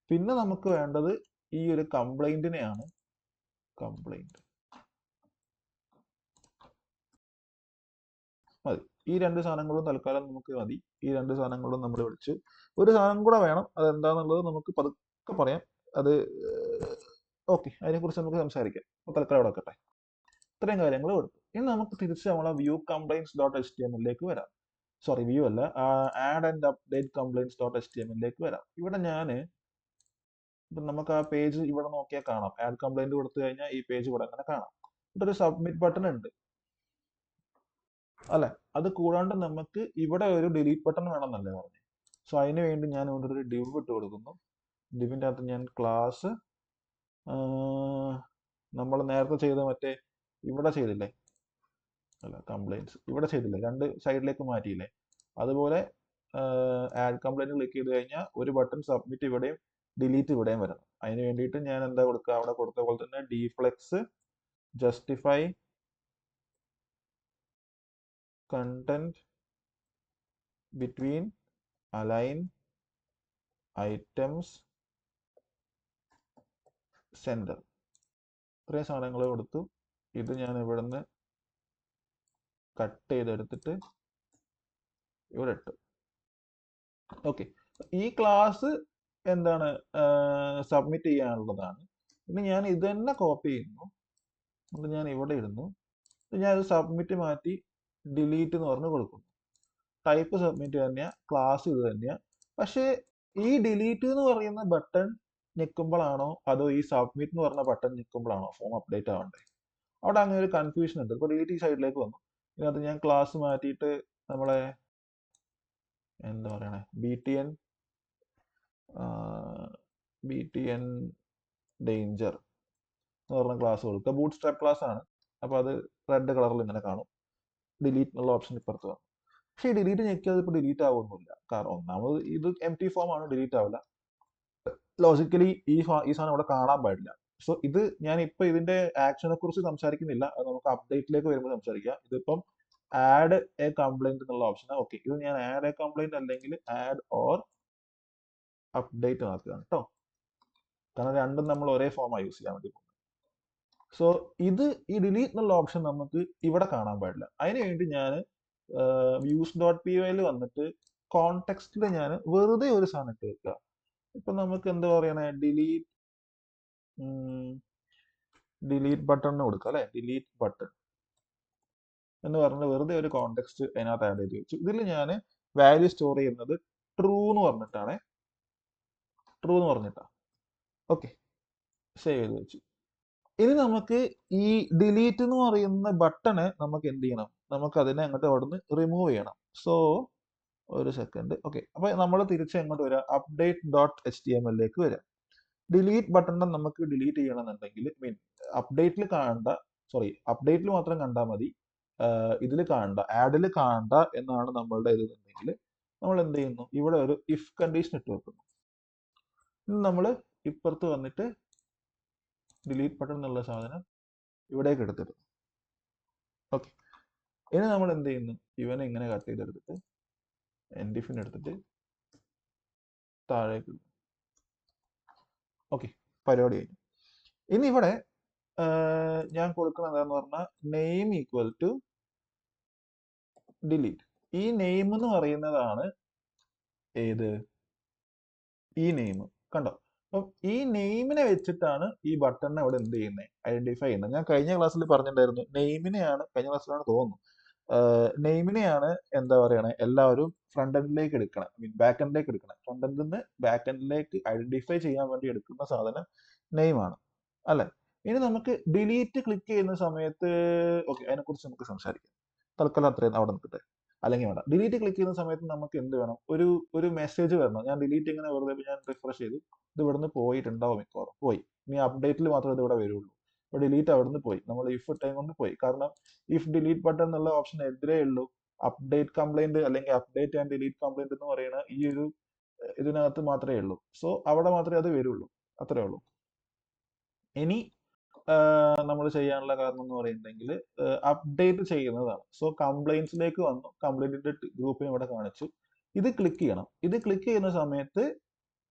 പിന്നെ നമുക്ക് വേണ്ടത് ഈ ഒരു കംപ്ലൈന്റിനെയാണ്. കംപ്ലൈന്റ് മതി. ഈ രണ്ട് സാധനങ്ങളും തൽക്കാലം നമുക്ക് മതി. ഈ രണ്ട് സാധനങ്ങളും നമ്മൾ വിളിച്ചു. ഒരു സാധനം കൂടെ വേണം, അതെന്താന്നുള്ളത് നമുക്ക് പതുക്കെ പറയാം. അത് ഓക്കെ, അതിനെക്കുറിച്ച് നമുക്ക് സംസാരിക്കാം. അപ്പോൾ തൽക്കാലം അവിടെ വെക്കട്ടെ. ഇത്രയും കാര്യങ്ങൾ കൊടുത്തു. ഇനി നമുക്ക് തിരിച്ച് നമ്മളെ view complaints dot H T എമ്മിലേക്ക് വരാം. സോറി, വ്യൂ അല്ല, add and update complaints dot H T എമ്മിലേക്ക് വരാം. ഇവിടെ ഞാൻ നമുക്ക് ആ പേജ് ഇവിടെ നോക്കിയാൽ കാണാം. ആഡ് കംപ്ലൈന്റ് കൊടുത്തു കഴിഞ്ഞാൽ ഈ പേജ് ഇവിടെ അങ്ങനെ കാണാം. ഇവിടെ ഒരു സബ്മിറ്റ് ബട്ടൺ ഉണ്ട് അല്ലെ. അത് കൂടാണ്ട് നമുക്ക് ഇവിടെ ഒരു ഡിലീറ്റ് ബട്ടൺ വേണമെന്നല്ലേ പറഞ്ഞു. സോ അതിന് വേണ്ടി ഞാൻ ഇവിടെ ഒരു ഡിവ് ഇട്ട് കൊടുക്കുന്നു. ഡിവിൻ്റെ അകത്ത് ഞാൻ ക്ലാസ് നമ്മൾ നേരത്തെ ചെയ്ത മറ്റേ ഇവിടെ ചെയ്തില്ലേ, അല്ല കംപ്ലൈൻറ്റ്സ് ഇവിടെ ചെയ്തില്ലേ, രണ്ട് സൈഡിലേക്ക് മാറ്റിയില്ലേ, അതുപോലെ ആഡ് കംപ്ലൈന്റ് ക്ലിക്ക് ചെയ്ത് കഴിഞ്ഞാൽ ഒരു ബട്ടൺ സബ്മിറ്റ് ഇവിടെയും ഡിലീറ്റ് ഇവിടെയും വരണം. അതിന് വേണ്ടിയിട്ട് ഞാൻ എന്താ കൊടുക്കുക, അവിടെ കൊടുത്ത പോലെ തന്നെ ഡീഫ്ലെക്സ് justify content between align items center. ഇത്രയും സാധനങ്ങൾ കൊടുത്തു. ഇത് ഞാൻ ഇവിടുന്ന് കട്ട് ചെയ്തെടുത്തിട്ട് ഇവിടെ ഇട്ടു. ഓക്കെ, ഈ ക്ലാസ് എന്താണ് സബ്മിറ്റ് ചെയ്യാനുള്ളതാണ്. ഇനി ഞാൻ ഇത് തന്നെ കോപ്പി ചെയ്യുന്നു, എന്നിട്ട് ഞാൻ ഇവിടെ ഇടുന്നു. ഞാൻ ഇത് സബ്മിറ്റ് മാറ്റി ഡിലീറ്റ് എന്ന് പറഞ്ഞ് കൊടുക്കുന്നു. ടൈപ്പ് സബ്മിറ്റ് തന്നെയാണ്, ക്ലാസ് ഇത് തന്നെയാണ്. പക്ഷേ ഈ ഡിലീറ്റ് എന്ന് പറയുന്ന ബട്ടൺ ഞെക്കുമ്പോഴാണോ അതോ ഈ സബ്മിറ്റ് എന്ന് പറഞ്ഞ ബട്ടൺ ഞെക്കുമ്പോഴാണോ ഫോം അപ്ഡേറ്റ് ആവണ്ടേ? അവിടെ അങ്ങനെ ഒരു കൺഫ്യൂഷൻ ഉണ്ട്. ഇപ്പോൾ ഡിലീറ്റ് ഈ സൈഡിലേക്ക് വന്നു. ഇതിനകത്ത് ഞാൻ ക്ലാസ് മാറ്റിയിട്ട് നമ്മളെ എന്താ പറയണേ ബി ടി എൻ ഡേഞ്ചർ എന്ന് പറഞ്ഞ ക്ലാസ് കൊടുക്കുക. ബൂട്ട് സ്ട്രാപ്പ് ക്ലാസ് ആണ്. അപ്പോൾ അത് റെഡ് കളറിൽ ഇങ്ങനെ കാണും. ഡിലീറ്റ് എന്നുള്ള ഓപ്ഷൻ ഇപ്പുറത്ത് വന്നു. പക്ഷേ ഈ ഡിലീറ്റ് ഞെക്കിയാൽ ഇപ്പോൾ ഡിലീറ്റ് ആവുന്നില്ല. കാരണം ഒന്നാമത് ഇത് എം ടി ഫോം ആണ്, ഡിലീറ്റ് ആവില്ല. ലോജിക്കലി ഈ സാധനം ഇവിടെ കാണാൻ പാടില്ല. സോ ഇത് ഞാൻ ഇപ്പൊ ഇതിന്റെ ആക്ഷനെ കുറിച്ച് സംസാരിക്കുന്നില്ല, അത് നമുക്ക് അപ്ഡേറ്റിലേക്ക് വരുമ്പോൾ സംസാരിക്കാം. ഇതിപ്പം ആഡ് എ കംപ്ലൈന്റ് എന്നുള്ള ഓപ്ഷനാണ്. ഓക്കെ, ഇത് ഞാൻ ആഡ് എ കംപ്ലൈന്റ് അല്ലെങ്കിൽ ആഡ് ഓർ അപ്ഡേറ്റ് നടത്തുകയാണ് കേട്ടോ. കാരണം രണ്ടും നമ്മൾ ഒരേ ഫോമാണ് യൂസ് ചെയ്യാൻ വേണ്ടി പോകുന്നത്. സോ ഇത് ഈ ഡിലീറ്റ് എന്നുള്ള ഓപ്ഷൻ നമുക്ക് ഇവിടെ കാണാൻ പാടില്ല. അതിന് വേണ്ടി ഞാൻ വ്യൂസ് ഡോട്ട് പി ഒയിൽ വന്നിട്ട് കോൺടെക്സ്റ്റിൽ ഞാൻ വെറുതെ ഒരു സാധനം ഇട്ട് വെക്കുക. ഇപ്പൊ നമുക്ക് എന്താ പറയണേ, ഡിലീറ്റ് ബട്ടൺ കൊടുക്കുക അല്ലെ, ഡിലീറ്റ് ബട്ടൺ എന്ന് പറഞ്ഞ് വെറുതെ ഒരു കോൺടെക്സ്റ്റ് അതിനകത്ത് ആഡ് ചെയ്ത് വെച്ചു. ഇതിൽ ഞാൻ വാല്യൂ സ്റ്റോർ ചെയ്യുന്നത് ട്രൂ എന്ന് പറഞ്ഞിട്ടാണ്, ട്രൂ എന്ന് പറഞ്ഞിട്ടാ. ഓക്കെ, സേവ് ചെയ്ത് വെച്ചു. ഇനി നമുക്ക് ഈ ഡിലീറ്റ് എന്ന് പറയുന്ന ബട്ടണ് നമുക്ക് എന്ത് ചെയ്യണം, നമുക്ക് അതിനെ അങ്ങോട്ട് അവിടുന്ന് റിമൂവ് ചെയ്യണം. സോ ഒരു സെക്കൻഡ്. ഓക്കെ, അപ്പൊ നമ്മൾ തിരിച്ച് എങ്ങോട്ട് വരാം, update dot H T M എല്ലിലേക്ക് വരാം. ഡിലീറ്റ് ബട്ടണിനെ നമുക്ക് ഡിലീറ്റ് ചെയ്യണമെന്നുണ്ടെങ്കിൽ അപ്ഡേറ്റിൽ മാത്രം കണ്ടാൽ മതി. ഇതിൽ കാണണ്ട, ആഡിൽ കാണണ്ട എന്നാണ് നമ്മളുടെ ഇതെന്നുണ്ടെങ്കിൽ നമ്മൾ എന്ത് ചെയ്യുന്നു, ഇവിടെ ഒരു ഇഫ് കണ്ടീഷൻ ഇട്ട് വെക്കുന്നു. ഇനി നമ്മൾ ഇപ്പുറത്ത് വന്നിട്ട് ഡിലീറ്റ് ബട്ടൺ എന്നുള്ള സാധനം ഇവിടേക്ക് എടുത്തിടും. ഓക്കെ, ഇനി നമ്മൾ എന്ത് ചെയ്യുന്നു, ഇവനെ ഇങ്ങനെ കട്ട് ചെയ്തെടുത്തിട്ട് എൻഡിഫിൻ എടുത്തിട്ട് താഴേക്ക് ഇടും. ഓക്കെ, പരിപാടി കഴിഞ്ഞു. ഇനി ഇവിടെ ഞാൻ കൊടുക്കുന്നത് എന്താന്ന് പറഞ്ഞാൽ നെയിം ഈക്വൽ ടു ഡിലീറ്റ്. ഈ നെയിം എന്ന് പറയുന്നതാണ് ഏത്, ഈ നെയിം കണ്ടോ. അപ്പം ഈ നെയിമിനെ വെച്ചിട്ടാണ് ഈ ബട്ടണിനെ അവിടെ എന്ത് ചെയ്യുന്നത്, ഐഡന്റിഫൈ ചെയ്യുന്നത്. ഞാൻ കഴിഞ്ഞ ക്ലാസ്സിൽ പറഞ്ഞിട്ടുണ്ടായിരുന്നു, നെയിമിനെയാണ്, കഴിഞ്ഞ ക്ലാസ്സിലാണ് തോന്നുന്നു, നെയിമിനെയാണ് എന്താ പറയണേ, എല്ലാവരും ഫ്രണ്ട് എൻഡിലേക്ക് എടുക്കണം, മീൻ ബാക്ക് എൻഡിലേക്ക് എടുക്കണം. ഫ്രണ്ട് എൻഡിൽ നിന്ന് ബാക്ക് എൻഡിലേക്ക് ഐഡന്റിഫൈ ചെയ്യാൻ വേണ്ടി എടുക്കുന്ന സാധനം നെയിമാണ് അല്ലെ. ഇനി നമുക്ക് ഡിലീറ്റ് ക്ലിക്ക് ചെയ്യുന്ന സമയത്ത്, ഓക്കെ, അതിനെക്കുറിച്ച് നമുക്ക് സംസാരിക്കാം. തൽക്കാലം അത്രയും അവിടെ നിൽക്കട്ടെ. അല്ലെങ്കിൽ വേണ്ട, ഡിലീറ്റ് ക്ലിക്ക് ചെയ്യുന്ന സമയത്ത് നമുക്ക് എന്ത് വേണം, ഒരു മെസ്സേജ് വരണം. ഞാൻ ഡിലീറ്റ് ഇങ്ങനെ വെറുതെ ഞാൻ റിഫ്രഷ് ചെയ്തു, ഇത് ഇവിടുന്ന് പോയിട്ടുണ്ടാവും, മിക്കവാറും പോയി. ഇനി അപ്ഡേറ്റിൽ മാത്രമേ ഇത് ഇവിടെ വരുള്ളൂ. ഇപ്പൊ ഡിലീറ്റ് അവിടുന്ന് പോയി, നമ്മൾ ഇഫ് ടൈം കൊണ്ട് പോയി. കാരണം ഇഫ് ഡിലീറ്റ് ബട്ടൺ എന്നുള്ള ഓപ്ഷൻ എതിരേ ഉള്ളൂ. അപ്ഡേറ്റ് കംപ്ലൈന്റ് അല്ലെങ്കിൽ അപ്ഡേറ്റ് ആൻഡ് ഡിലീറ്റ് കംപ്ലൈന്റ് എന്ന് പറയുന്ന ഈ ഒരു ഇതിനകത്ത് മാത്രമേ ഉള്ളൂ. സോ അവിടെ മാത്രമേ അത് വരുള്ളൂ, അത്രേ ഉള്ളൂ. ഇനി നമ്മൾ ചെയ്യാനുള്ള കാരണം എന്ന് പറയുന്നുണ്ടെങ്കിൽ അപ്ഡേറ്റ് ചെയ്യുന്നതാണ്. സോ കംപ്ലൈൻസിലേക്ക് വന്നു, കംപ്ലൈന്റിന്റെ ഗ്രൂപ്പിനെ ഇവിടെ കാണിച്ചു. ഇത് ക്ലിക്ക് ചെയ്യണം. ഇത് ക്ലിക്ക് ചെയ്യുന്ന സമയത്ത്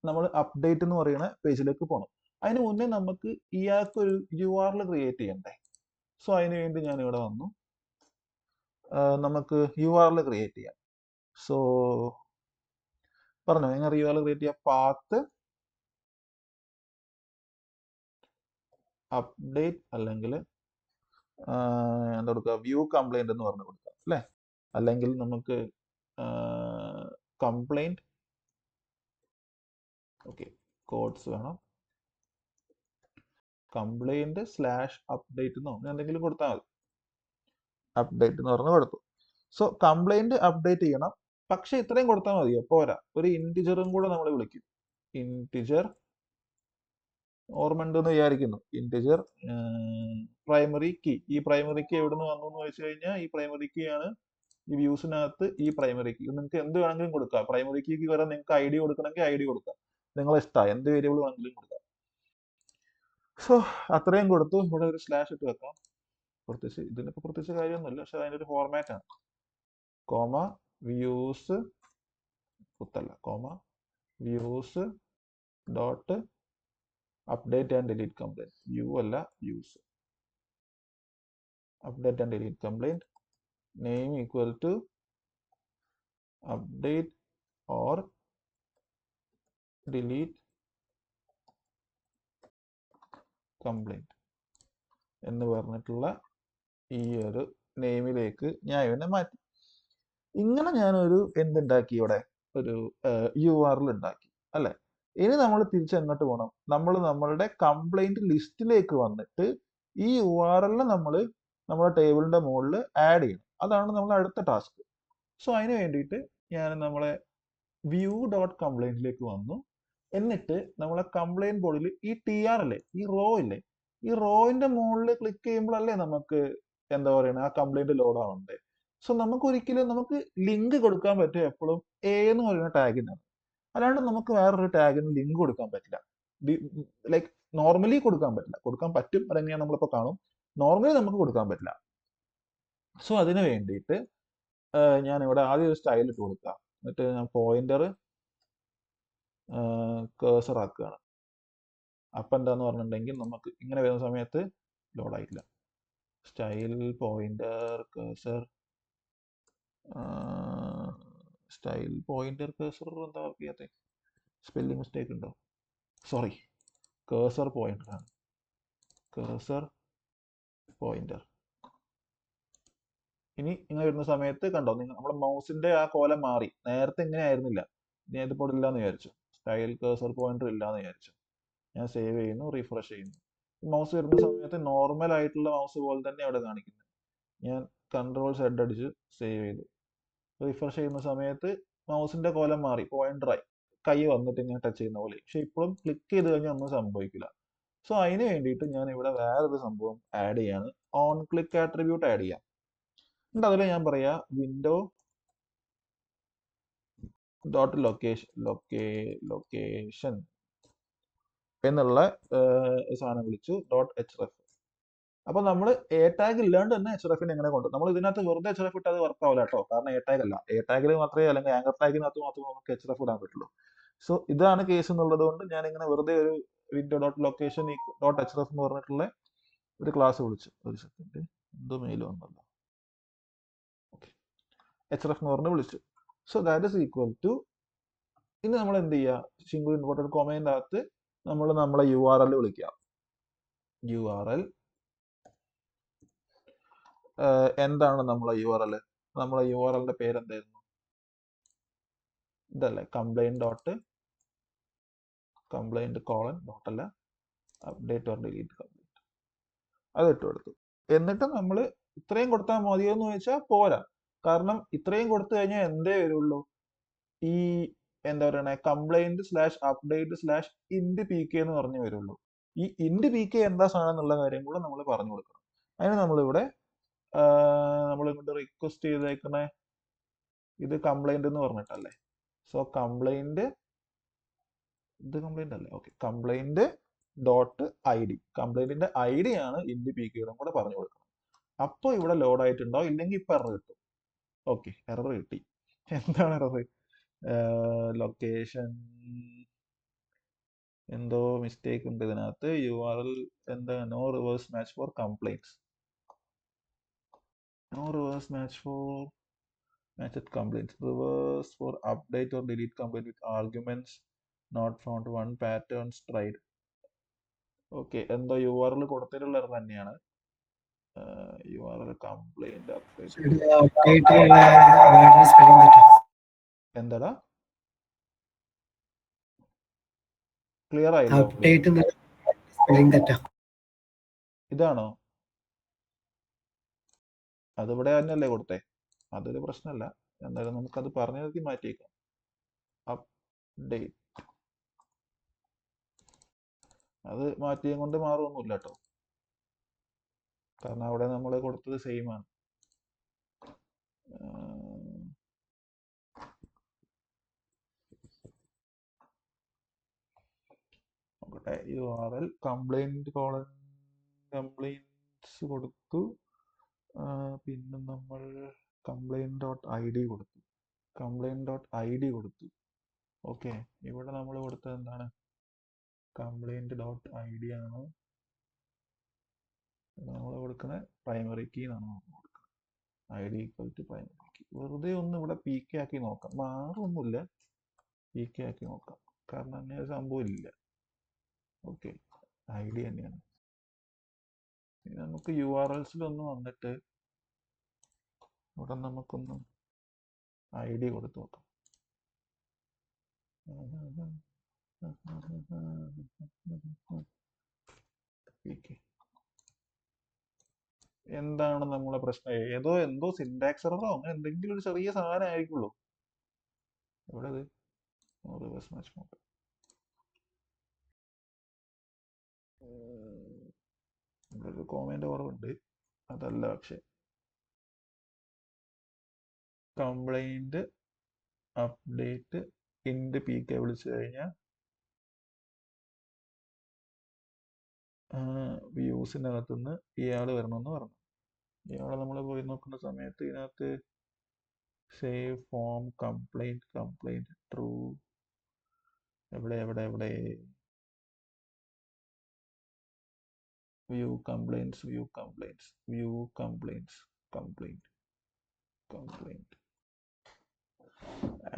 നമ്മൾ അപ്ഡേറ്റ് എന്ന് പറയുന്ന പേജിലേക്ക് പോകണം. അതിന് മുന്നേ നമുക്ക് ഇയാൾക്കൊരു URL ക്രിയേറ്റ് ചെയ്യണ്ടേ. സോ അതിന് വേണ്ടി ഞാൻ ഇവിടെ വന്നു, നമുക്ക് URL ക്രിയേറ്റ് ചെയ്യാം. സോ പറഞ്ഞോ, എങ്ങനെ URL ക്രിയേറ്റ് ചെയ്യാം, പാത്ത് അപ്ഡേറ്റ് അല്ലെങ്കിൽ എന്താ കൊടുക്കുക, വ്യൂ കംപ്ലൈന്റ് എന്ന് പറഞ്ഞു കൊടുക്കാം അല്ലേ. അല്ലെങ്കിൽ നമുക്ക് കംപ്ലൈന്റ്, ഓക്കെ, കോഡ്സ് വേണം, കംപ്ലൈന്റ് / അപ്ഡേറ്റ് എന്നോ എന്തെങ്കിലും കൊടുത്താൽ മതി. അപ്ഡേറ്റ് എന്ന് പറഞ്ഞു കൊടുത്തു. സോ കംപ്ലൈന്റ് അപ്ഡേറ്റ് ചെയ്യണം. പക്ഷെ ഇത്രയും കൊടുത്താൽ മതിയോ, പോരാ. ഒരു ഇന്റിജറും കൂടെ നമ്മൾ വിളിക്കും. ഇന്റിജർ ഓർമ്മ ഉണ്ടെന്ന് വിചാരിക്കുന്നു. Integer primary key. ഈ പ്രൈമറി കീ എവിടെ നിന്ന് വന്നു എന്ന് ചോദിച്ചു കഴിഞ്ഞാൽ ഈ പ്രൈമറി കീ ആണ് ഈ വ്യൂസിനകത്ത്. ഈ പ്രൈമറി കീ നിങ്ങൾക്ക് എന്ത് വേണമെങ്കിലും കൊടുക്കാം. പ്രൈമറി കീക്ക് വരെ നിങ്ങൾക്ക് ID കൊടുക്കണമെങ്കിൽ ID കൊടുക്കാം, നിങ്ങളെ ഇഷ്ടമാണ്, എന്ത് വേരിയബിൾ വേണമെങ്കിലും കൊടുക്കാം. സോ അത്രയും കൊടുത്തു. ഇവിടെ ഒരു സ്ലാഷ് ഇട്ട് വെക്കാം. പ്രത്യേകിച്ച് ഇതിനിപ്പോൾ പ്രത്യേകിച്ച് കാര്യമൊന്നുമില്ല, പക്ഷെ അതിൻ്റെ ഒരു ഫോർമാറ്റ് ആണ്. കോമ വ്യൂസ് കുത്തല്ല, comma views dot update and delete complaint. View അല്ല, views. Update and delete complaint name equal to update or delete complaint എന്ന് പറഞ്ഞിട്ടുള്ള ഈ ഒരു നെയിമിലേക്ക് ഞാൻ ഇവനെ മാറ്റി. ഇങ്ങനെ ഞാനൊരു എന്തുണ്ടാക്കി, ഇവിടെ ഒരു URL ഉണ്ടാക്കി അല്ലെ. ഇനി നമ്മൾ തിരിച്ചെങ്ങോട്ട് പോകണം, നമ്മൾ നമ്മളുടെ കംപ്ലൈന്റ് ലിസ്റ്റിലേക്ക് വന്നിട്ട് ഈ URL നമ്മൾ നമ്മുടെ ടേബിളിന്റെ മുകളിൽ ആഡ് ചെയ്യണം. അതാണ് നമ്മൾ അടുത്ത ടാസ്ക്. സോ അതിന് വേണ്ടിയിട്ട് ഞാൻ നമ്മളെ വ്യൂ ഡോട്ട് കംപ്ലൈന്റിലേക്ക് വന്നു. എന്നിട്ട് നമ്മളെ കംപ്ലൈന്റ് ബോർഡിൽ ഈ TR അല്ലേ, ഈ റോ ഇല്ലേ, ഈ റോയിന്റെ മുകളിൽ ക്ലിക്ക് ചെയ്യുമ്പോഴല്ലേ നമുക്ക് എന്താ പറയുക, ആ കംപ്ലൈന്റ് ലോഡ് ആവണ്ടേ. സോ നമുക്ക് ഒരിക്കലും നമുക്ക് ലിങ്ക് കൊടുക്കാൻ പറ്റും എപ്പോഴും എന്ന് പറയുന്ന ടാഗിനാണ്. അല്ലാണ്ട് നമുക്ക് വേറൊരു ടാഗിന് ലിങ്ക് കൊടുക്കാൻ പറ്റില്ല. ലൈക്ക് നോർമലി കൊടുക്കാൻ പറ്റില്ല. കൊടുക്കാൻ പറ്റും, അതെങ്ങനെയാണ് നമ്മളിപ്പോൾ കാണും. നോർമലി നമുക്ക് കൊടുക്കാൻ പറ്റില്ല. സോ അതിന് വേണ്ടിയിട്ട് ഞാൻ ഇവിടെ ആദ്യം ഒരു സ്റ്റൈൽ ഇട്ട് കൊടുക്കാം. എന്നിട്ട് ഞാൻ പോയിന്റർ കേഴ്സർ ആക്കുകയാണ്. അപ്പം എന്താന്ന് പറഞ്ഞിട്ടുണ്ടെങ്കിൽ നമുക്ക് ഇങ്ങനെ വരുന്ന സമയത്ത് ലോഡ് ആയിട്ടില്ല. സ്റ്റൈൽ പോയിന്റർ കേഴ്സർ, സ്റ്റൈൽ പോയിന്റർ കേഴ്സർ എന്താ ചെയ്യാത്ത, സ്പെല്ലിംഗ് മിസ്റ്റേക്ക് ഉണ്ടോ, സോറി, കേഴ്സർ പോയിന്റർ ആണ്. കേഴ്സർ പോയിന്റർ. ഇനി ഇങ്ങനെ വരുന്ന സമയത്ത് കണ്ടോ, നിങ്ങൾ നമ്മുടെ മൗസിന്റെ ആ കോലം മാറി. നേരത്തെ ഇങ്ങനെ ആയിരുന്നില്ല. ഞാൻ ഇതിപ്പോൾ ഇല്ലാന്ന് വിചാരിച്ചു, സ്റ്റൈൽ കേഴ്സർ പോയിന്റർ ഇല്ലാന്ന് വിചാരിച്ചു. ഞാൻ സേവ് ചെയ്യുന്നു, റീഫ്രഷ് ചെയ്യുന്നു. മൗസ് വരുന്ന സമയത്ത് നോർമൽ ആയിട്ടുള്ള മൗസ് പോലെ തന്നെ അവിടെ കാണിക്കുന്നത്. ഞാൻ Ctrl+Z അടിച്ച് സേവ് ചെയ്തു. റീഫ്രഷ് ചെയ്യുന്ന സമയത്ത് മൗസിന്റെ കോലം മാറി, പോയിന്ററായി, കൈ വന്നിട്ട് ഇങ്ങനെ ടച്ച് ചെയ്യുന്ന പോലെ. പക്ഷെ ഇപ്പോഴും ക്ലിക്ക് ചെയ്ത് കഴിഞ്ഞാൽ ഒന്നും സംഭവിക്കില്ല. സോ അതിന് വേണ്ടിയിട്ട് ഞാൻ ഇവിടെ വേറൊരു സംഭവം ആഡ് ചെയ്യാണ്, ഓൺ ക്ലിക്ക് ആട്രിബ്യൂട്ട് ആഡ് ചെയ്യാം. എന്നിട്ട് അതിൽ ഞാൻ പറയാ വിൻഡോ ഡോട്ട് ലൊക്കേഷൻ എന്നുള്ള സാധനം വിളിച്ചു ഡോട്ട് എച്ച് റെഫ്. അപ്പൊ നമ്മൾ എ ടാഗ് ഇല്ലാണ്ട് തന്നെ എച്ച് റെഫിനെ എങ്ങനെ കൊണ്ട് നമ്മൾ ഇതിനകത്ത് വെറുതെ എച്ച് റെഫ് ഇട്ട് അത് വർക്ക് ആവില്ല കേട്ടോ, കാരണം എ ടാഗ് അല്ല. എ ടാഗിൽ മാത്രമേ അല്ലെങ്കിൽ ആങ്കർ ടാഗിനകത്ത് മാത്രമേ നമുക്ക് എച്ച് റെഫ് ഇടാൻ പറ്റുള്ളൂ. സോ ഇതാണ് കേസ് എന്നുള്ളത് കൊണ്ട് ഞാൻ ഇങ്ങനെ വെറുതെ ഒരു window dot location dot H ref എന്ന് പറഞ്ഞിട്ടുള്ള ഒരു ക്ലാസ് വിളിച്ചു. ഒരു സെക്കൻഡ്, എന്തോ മെയിൽ വന്നല്ലോ. ഓക്കെ, എച്ച് റെഫ് എന്ന് പറഞ്ഞ് വിളിച്ചു. So that is equal to, ഇനി നമ്മൾ എന്ത് ചെയ്യുക, സിംഗിൾ ഇമ്പോർട്ടൻറ്റ് കൊമേൻ്റെ അകത്ത് നമ്മൾ നമ്മളെ യു ആർ എൽ വിളിക്കുക. യു ആർ എൽ എന്താണ് നമ്മളെ യു ആർ എൽ? നമ്മളെ യു ആർ എല്ലിന്റെ പേര് എന്തായിരുന്നു? ഇതല്ലേ, കംപ്ലൈന്റ് കോളൻ ഡോട്ടല്ല അപ്ഡേറ്റ് ഓർ ഡിലീറ്റ് കംപ്ലൈന്റ്. അത് ഇട്ട് കൊടുത്തു. എന്നിട്ട് നമ്മൾ ഇത്രയും കൊടുത്താൽ മതിയോ എന്ന് ചോദിച്ചാൽ പോരാ. കാരണം ഇത്രയും കൊടുത്തു കഴിഞ്ഞാൽ എന്തേ വരുള്ളൂ, ഈ എന്താ പറയണേ, കംപ്ലൈന്റ് സ്ലാഷ് അപ്ഡേറ്റ് സ്ലാഷ് ഇൻഡ് പി കെ എന്ന് പറഞ്ഞു വരുള്ളൂ. ഈ ഇൻഡ് പി കെ എന്താ സാധനം എന്നുള്ള കാര്യം കൂടെ നമ്മൾ പറഞ്ഞു കൊടുക്കണം. അതിന് നമ്മളിവിടെ നമ്മൾ ഇങ്ങോട്ട് റിക്വസ്റ്റ് ചെയ്തേക്കണേ ഇത് കംപ്ലൈന്റ് എന്ന് പറഞ്ഞിട്ടല്ലേ. സോ കംപ്ലൈന്റ്, ഇത് കംപ്ലൈന്റ് അല്ലേ, okay, complaint dot I D, കംപ്ലൈന്റിന്റെ ഐ ഡി ആണ് ഇൻഡ് പി കെയുടെ കൂടെ പറഞ്ഞു കൊടുക്കണം. അപ്പോൾ ഇവിടെ ലോഡ് ആയിട്ടുണ്ടാവും, ഇല്ലെങ്കിൽ ഇപ്പൊ എറർ കിട്ടും. ഓക്കെ, എറർ കിട്ടി. എന്താണ് എറർ? ലൊക്കേഷൻ എന്തോ മിസ്റ്റേക്ക് ഉണ്ട് ഇതിനകത്ത്. യു ആർ എൽ എന്താ, no reverse match for complaints, no reverse match for matched complaints, reverse for update or delete complaint with arguments not found, one patterns tried. Okay, എന്തോ U R L കൊടുത്തിട്ടുള്ള error തന്നെയാണ്. U R L complaint എന്താടാ, clear ആയില്ലോ? ഇതാണോ? അതിവിടെ തന്നെയല്ലേ കൊടുത്തേ, അതൊരു പ്രശ്നമല്ല. എന്തായാലും നമുക്കത് പറഞ്ഞു നിർത്തി മാറ്റിയേക്കാം. അപ്ഡേറ്റ്, അത് മാറ്റിയും കൊണ്ട് മാറുമൊന്നുമില്ല കേട്ടോ, കാരണം അവിടെ നമ്മൾ കൊടുത്തത് സെയിം ആണ്. നോക്കട്ടെ, U R L complaint colon complaints കൊടുത്തു. പിന്നെ നമ്മൾ കംപ്ലൈന്റ് ഡോട്ട് ഐ ഡി കൊടുത്തു, കംപ്ലൈന്റ് ഡോട്ട് ഐ ഡി കൊടുത്തു. ഓക്കെ, ഇവിടെ നമ്മൾ കൊടുത്തത് എന്താണ്, കംപ്ലൈന്റ് ഡോട്ട് ഐ ഡി ആണ് നമ്മൾ കൊടുക്കുന്ന പ്രൈമറി കീ എന്നാണ് നമ്മൾ കൊടുക്കുന്നത്. I D equal to primary key. വെറുതെ ഒന്ന് ഇവിടെ പി കെ ആക്കി നോക്കാം, മാറൊന്നുമില്ല, പി കെ ആക്കി നോക്കാം, കാരണം അങ്ങനെ ഒരു സംഭവം ഇല്ല. ഓക്കെ, ഐ ഡി തന്നെയാണ്. ഇനി നമുക്ക് യു ആർ എൽസിലൊന്ന് വന്നിട്ട് ഇവിടെ നമുക്കൊന്ന് ഐ ഡി കൊടുത്തു നോക്കാം. എന്താണ് നമ്മളെ പ്രശ്നം? എന്തോ സിൻടാക്സ് എററോ അങ്ങനെ എന്തെങ്കിലും ഒരു ചെറിയ സാധനം ആയിരിക്കുള്ളൂ. എവിടെ ഇത്? റിവേഴ്സ് മാച്ച് നോക്കാം. ഇവിടെ ഒരു കോമന്റ് കുറവുണ്ട്, അതല്ല പക്ഷെ കംപ്ലൈന്റ് അപ്ഡേറ്റ് ഇൻഡ് പി കെ വിളിച്ചു കഴിഞ്ഞാൽ വ്യൂസിൻ്റെ അകത്തുനിന്ന് ഇയാൾ വരണമെന്ന് പറഞ്ഞു. ഇയാളെ നമ്മൾ പോയി നോക്കുന്ന സമയത്ത് ഇതിനകത്ത് സേവ് ഫോം കംപ്ലൈന്റ് ട്രൂ, എവിടെ വ്യൂ കംപ്ലൈൻറ്റ്സ്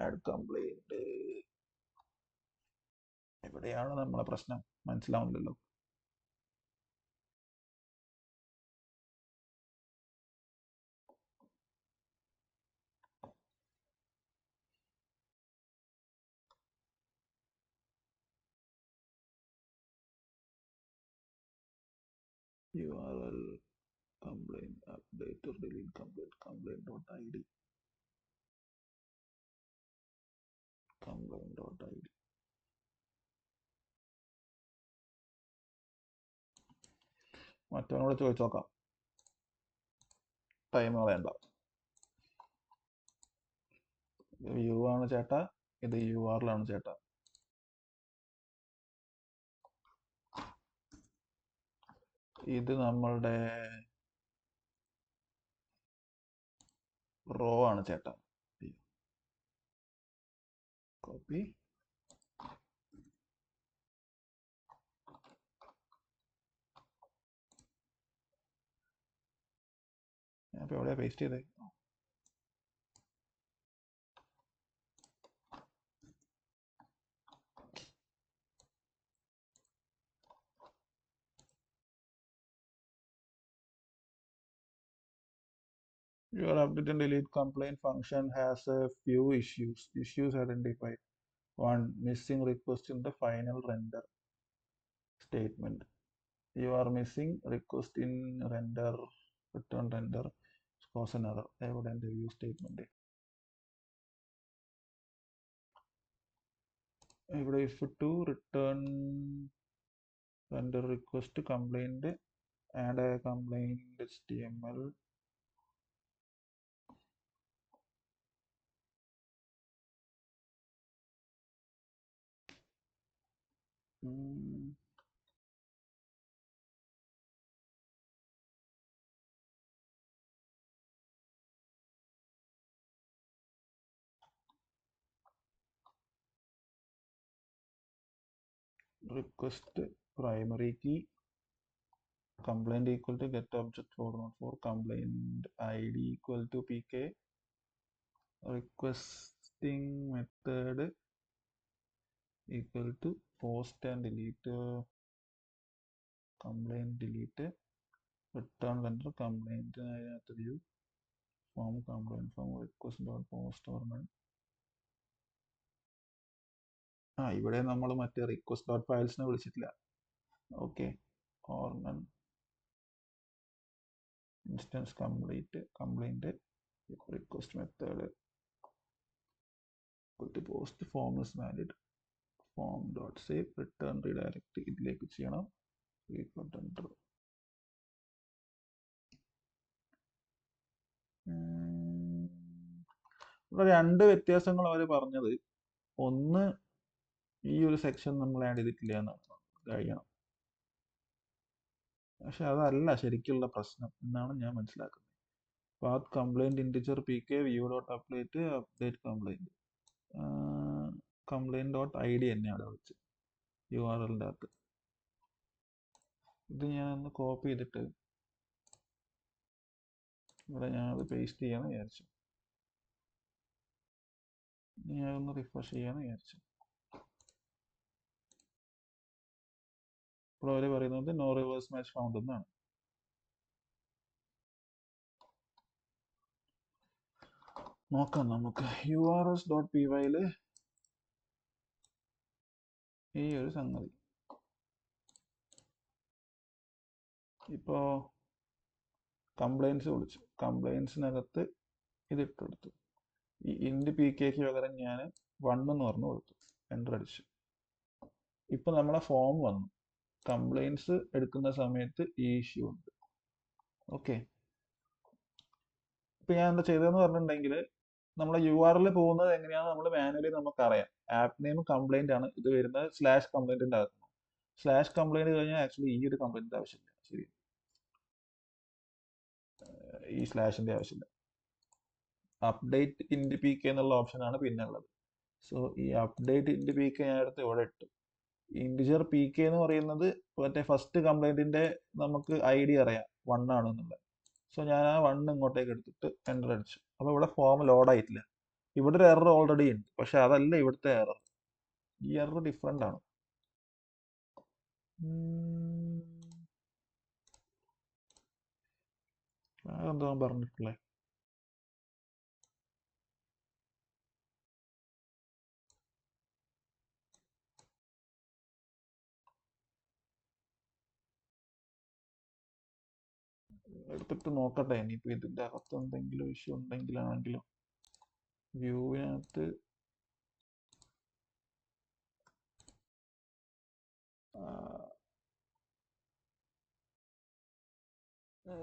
ആഡ് കംപ്ലൈന്റ്. എവിടെയാണ് നമ്മളെ പ്രശ്നം? മനസ്സിലാവുന്നില്ലല്ലോ. URL complaint update or delete complaint.id മറ്റവനോട് ചോദിച്ചു നോക്കാം, ടൈം കളയണ്ട. വ്യൂ ആണ് ചേട്ടാ, ഇത് URL ആണ് ചേട്ടാ. ഇത് നമ്മളുടെ റോ ആണ് ചേട്ടാ. കോപ്പി. ഞാൻ ഇപ്പോൾ എവിടെയാ പേസ്റ്റ് ചെയ്തേ? Your update and delete complaint function has a few issues. Issues identified. One, missing request in the final render statement. You are missing request in render, return render, cause an error. Evident view statement. ഇവിടെ if to return render request complaint, add a complaint HTML. Request primary key, complaint equal to get object 404, complaint ID equal to PK, requesting method equal to post and delete, complaint delete, return render complaint view, form complaint form request dot post or none. ഇവിടെ നമ്മൾ മറ്റേ request dot ഫയൽസിനെ വിളിച്ചിട്ടില്ല. Okay, or none instance complaint request method post form is valid, form dot save, return redirect ഇതിലേക്ക് ചെയ്യണം. ഇവിടെ രണ്ട് വ്യത്യാസങ്ങൾ അവർ പറഞ്ഞത്. ഒന്ന്, ഈ ഒരു സെക്ഷൻ നമ്മൾ ആഡ് ചെയ്തിട്ടില്ല എന്നാണ് കഴിയണം. പക്ഷെ അതല്ല ശരിക്കുള്ള പ്രശ്നം എന്നാണ് ഞാൻ മനസ്സിലാക്കുന്നത്. Path complaint integer PK view dot update complaint dot ID തന്നെ അവിടെ വെച്ച് URL-ൻ്റെ അകത്ത്. ഇത് ഞാനൊന്ന് കോപ്പി ചെയ്തിട്ട് ഇവിടെ ഞാനത് പേസ്റ്റ് ചെയ്യാന്ന് വിചാരിച്ചു. ഞാനൊന്ന് റിഫ്രഷ് ചെയ്യാന്ന് വിചാരിച്ചു. ഇപ്പോൾ അവർ പറയുന്നത് നോ റിവേഴ്സ് മാച്ച് ഫൗണ്ട് എന്നാണ്. നോക്കാം നമുക്ക്. URLs.py ഈ ഒരു സംഗതി ഇപ്പോ കംപ്ലൈൻസ് വിളിച്ചു, കംപ്ലൈൻസിനകത്ത് ഇതിട്ടെടുത്തു. ഈ ഇൻഡ് PK പകരം ഞാൻ 1 എന്ന് പറഞ്ഞു കൊടുത്തു, എൻ്റർ അടിച്ചു. ഇപ്പൊ നമ്മളെ ഫോം വന്നു. കംപ്ലൈൻസ് എടുക്കുന്ന സമയത്ത് ഈ ഇഷ്യൂ ഉണ്ട്. ഓക്കെ, ഇപ്പൊ ഞാൻ എന്താ ചെയ്തതെന്ന് പറഞ്ഞിട്ടുണ്ടെങ്കിൽ, നമ്മളെ URL പോകുന്നത് എങ്ങനെയാണെന്ന് നമ്മൾ മാനുവലി നമുക്കറിയാം. ആപ്പ് നെയിം കംപ്ലൈന്റ് ആണ്, ഇത് വരുന്നത് /കംപ്ലൈന്റിന്റെ അകത്ത്. /കംപ്ലൈന്റ് കഴിഞ്ഞാൽ ആക്ച്വലി ഈ ഒരു കംപ്ലൈന്റിന്റെ ആവശ്യമില്ല. ശരി, ഈ സ്ലാഷിന്റെ ആവശ്യമില്ല. അപ്ഡേറ്റ് ഇൻഡ് PK എന്നുള്ള ഓപ്ഷനാണ് പിന്നെ ഉള്ളത്. സോ ഈ അപ്ഡേറ്റ് ഇൻഡ് PK ഞാൻ എടുത്ത് ഇവിടെ ഇട്ടു. ഇന്റിജർ PK എന്ന് പറയുന്നത് മറ്റേ ഫസ്റ്റ് കംപ്ലൈന്റിന്റെ നമുക്ക് ID അറിയാം 1 ആണെന്നുള്ളത്. സോ ഞാൻ ആ 1 ഇങ്ങോട്ടേക്ക് എടുത്തിട്ട് എൻ്റർ അടിച്ചു. അപ്പൊ ഇവിടെ ഫോം ലോഡ് ആയിട്ടില്ല. ഇവിടെ ഒരു എറർ ഓൾറെഡി ഉണ്ട്, പക്ഷെ അതല്ല ഇവിടുത്തെ എറർ. ഈ എറർ ഡിഫറെന്റ് ആണ്. അതെന്താ പറഞ്ഞിട്ടുള്ളത്? എടുത്തിട്ട് നോക്കട്ടെ ഇനിയിപ്പോ ഇതിന്റെ അകത്ത് എന്തെങ്കിലും ഇഷ്യൂ ഉണ്ടെങ്കിലാണെങ്കിലും. വ്യൂവിനകത്ത്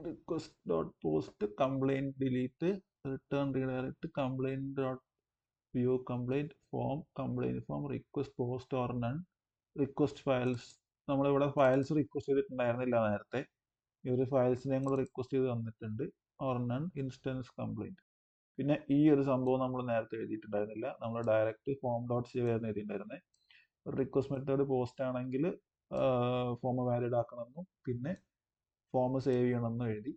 request.post complaint delete, return redirect complaint view complaint form request post or none request files. നമ്മളിവിടെ ഫയൽസ് റിക്വസ്റ്റ് ചെയ്തിട്ടുണ്ടായിരുന്നില്ല നേരത്തെ. ഈ ഒരു ഫയൽസിനെയും കൂടെ റിക്വസ്റ്റ് ചെയ്ത് തന്നിട്ടുണ്ട്. Or none instance complaint. പിന്നെ ഈ ഒരു സംഭവം നമ്മൾ നേരത്തെ എഴുതിയിട്ടുണ്ടായിരുന്നില്ല. നമ്മൾ ഡയറക്റ്റ് ഫോം ഡോട്ട് സേവ് ആയിരുന്നു എഴുതിയിട്ടുണ്ടായിരുന്നത്. റിക്വസ്റ്റ് മെത്തേഡ് പോസ്റ്റ് ആണെങ്കിൽ ഫോം വാലിഡ് ആക്കണമെന്നും പിന്നെ ഫോം സേവ് ചെയ്യണമെന്നും എഴുതി.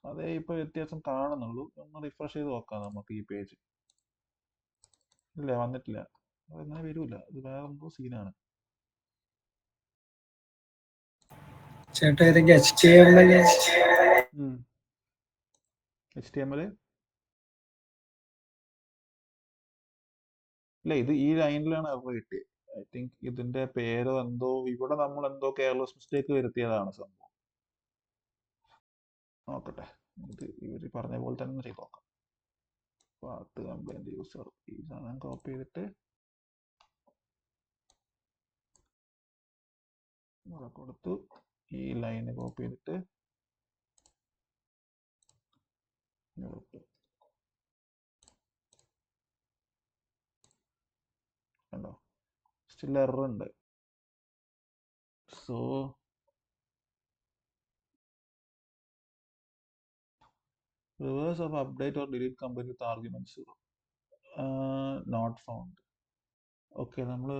അതേ ഇപ്പോൾ വ്യത്യാസം കാണുന്നുള്ളൂ. ഒന്ന് റിഫ്രഷ് ചെയ്ത് നോക്കാം നമുക്ക് ഈ പേജ്. ഇല്ല, വന്നിട്ടില്ല. അതങ്ങനെ വരൂല. ഇത് വേറെ എന്തോ സീനാണ്. ചേട്ടാ ഇതൊക്കെ HTML HTML ഇല്ല, ഇത് ഈ ലൈനിലാണ് എറർ കിട്ടിയത്. ഐ തിങ്ക് ഇതിന്റെ പേരോ എന്തോ ഇവിടെ നമ്മൾ എന്തോ കെയർലെസ് മിസ്റ്റേക്ക് വരുത്തിയതാണ് സംഭവം. നോക്കട്ടെ, ഇത് ഇവർ പറഞ്ഞ പോലെ തന്നെ ചെയ്ത് നോക്കാം. പാത്ത് കംപ്ലൈന്റ് യൂസർ ഈ സാധനം കോപ്പി ചെയ്തിട്ട് ഇവിടെ കൊടുത്തു. ഈ ലൈന് കോപ്പി ചെയ്തിട്ട് കണ്ടോ, സ്റ്റിൽ എറർ ഉണ്ട്. So reverse of update or delete complaint with arguments not found. Okay, നമ്മൾ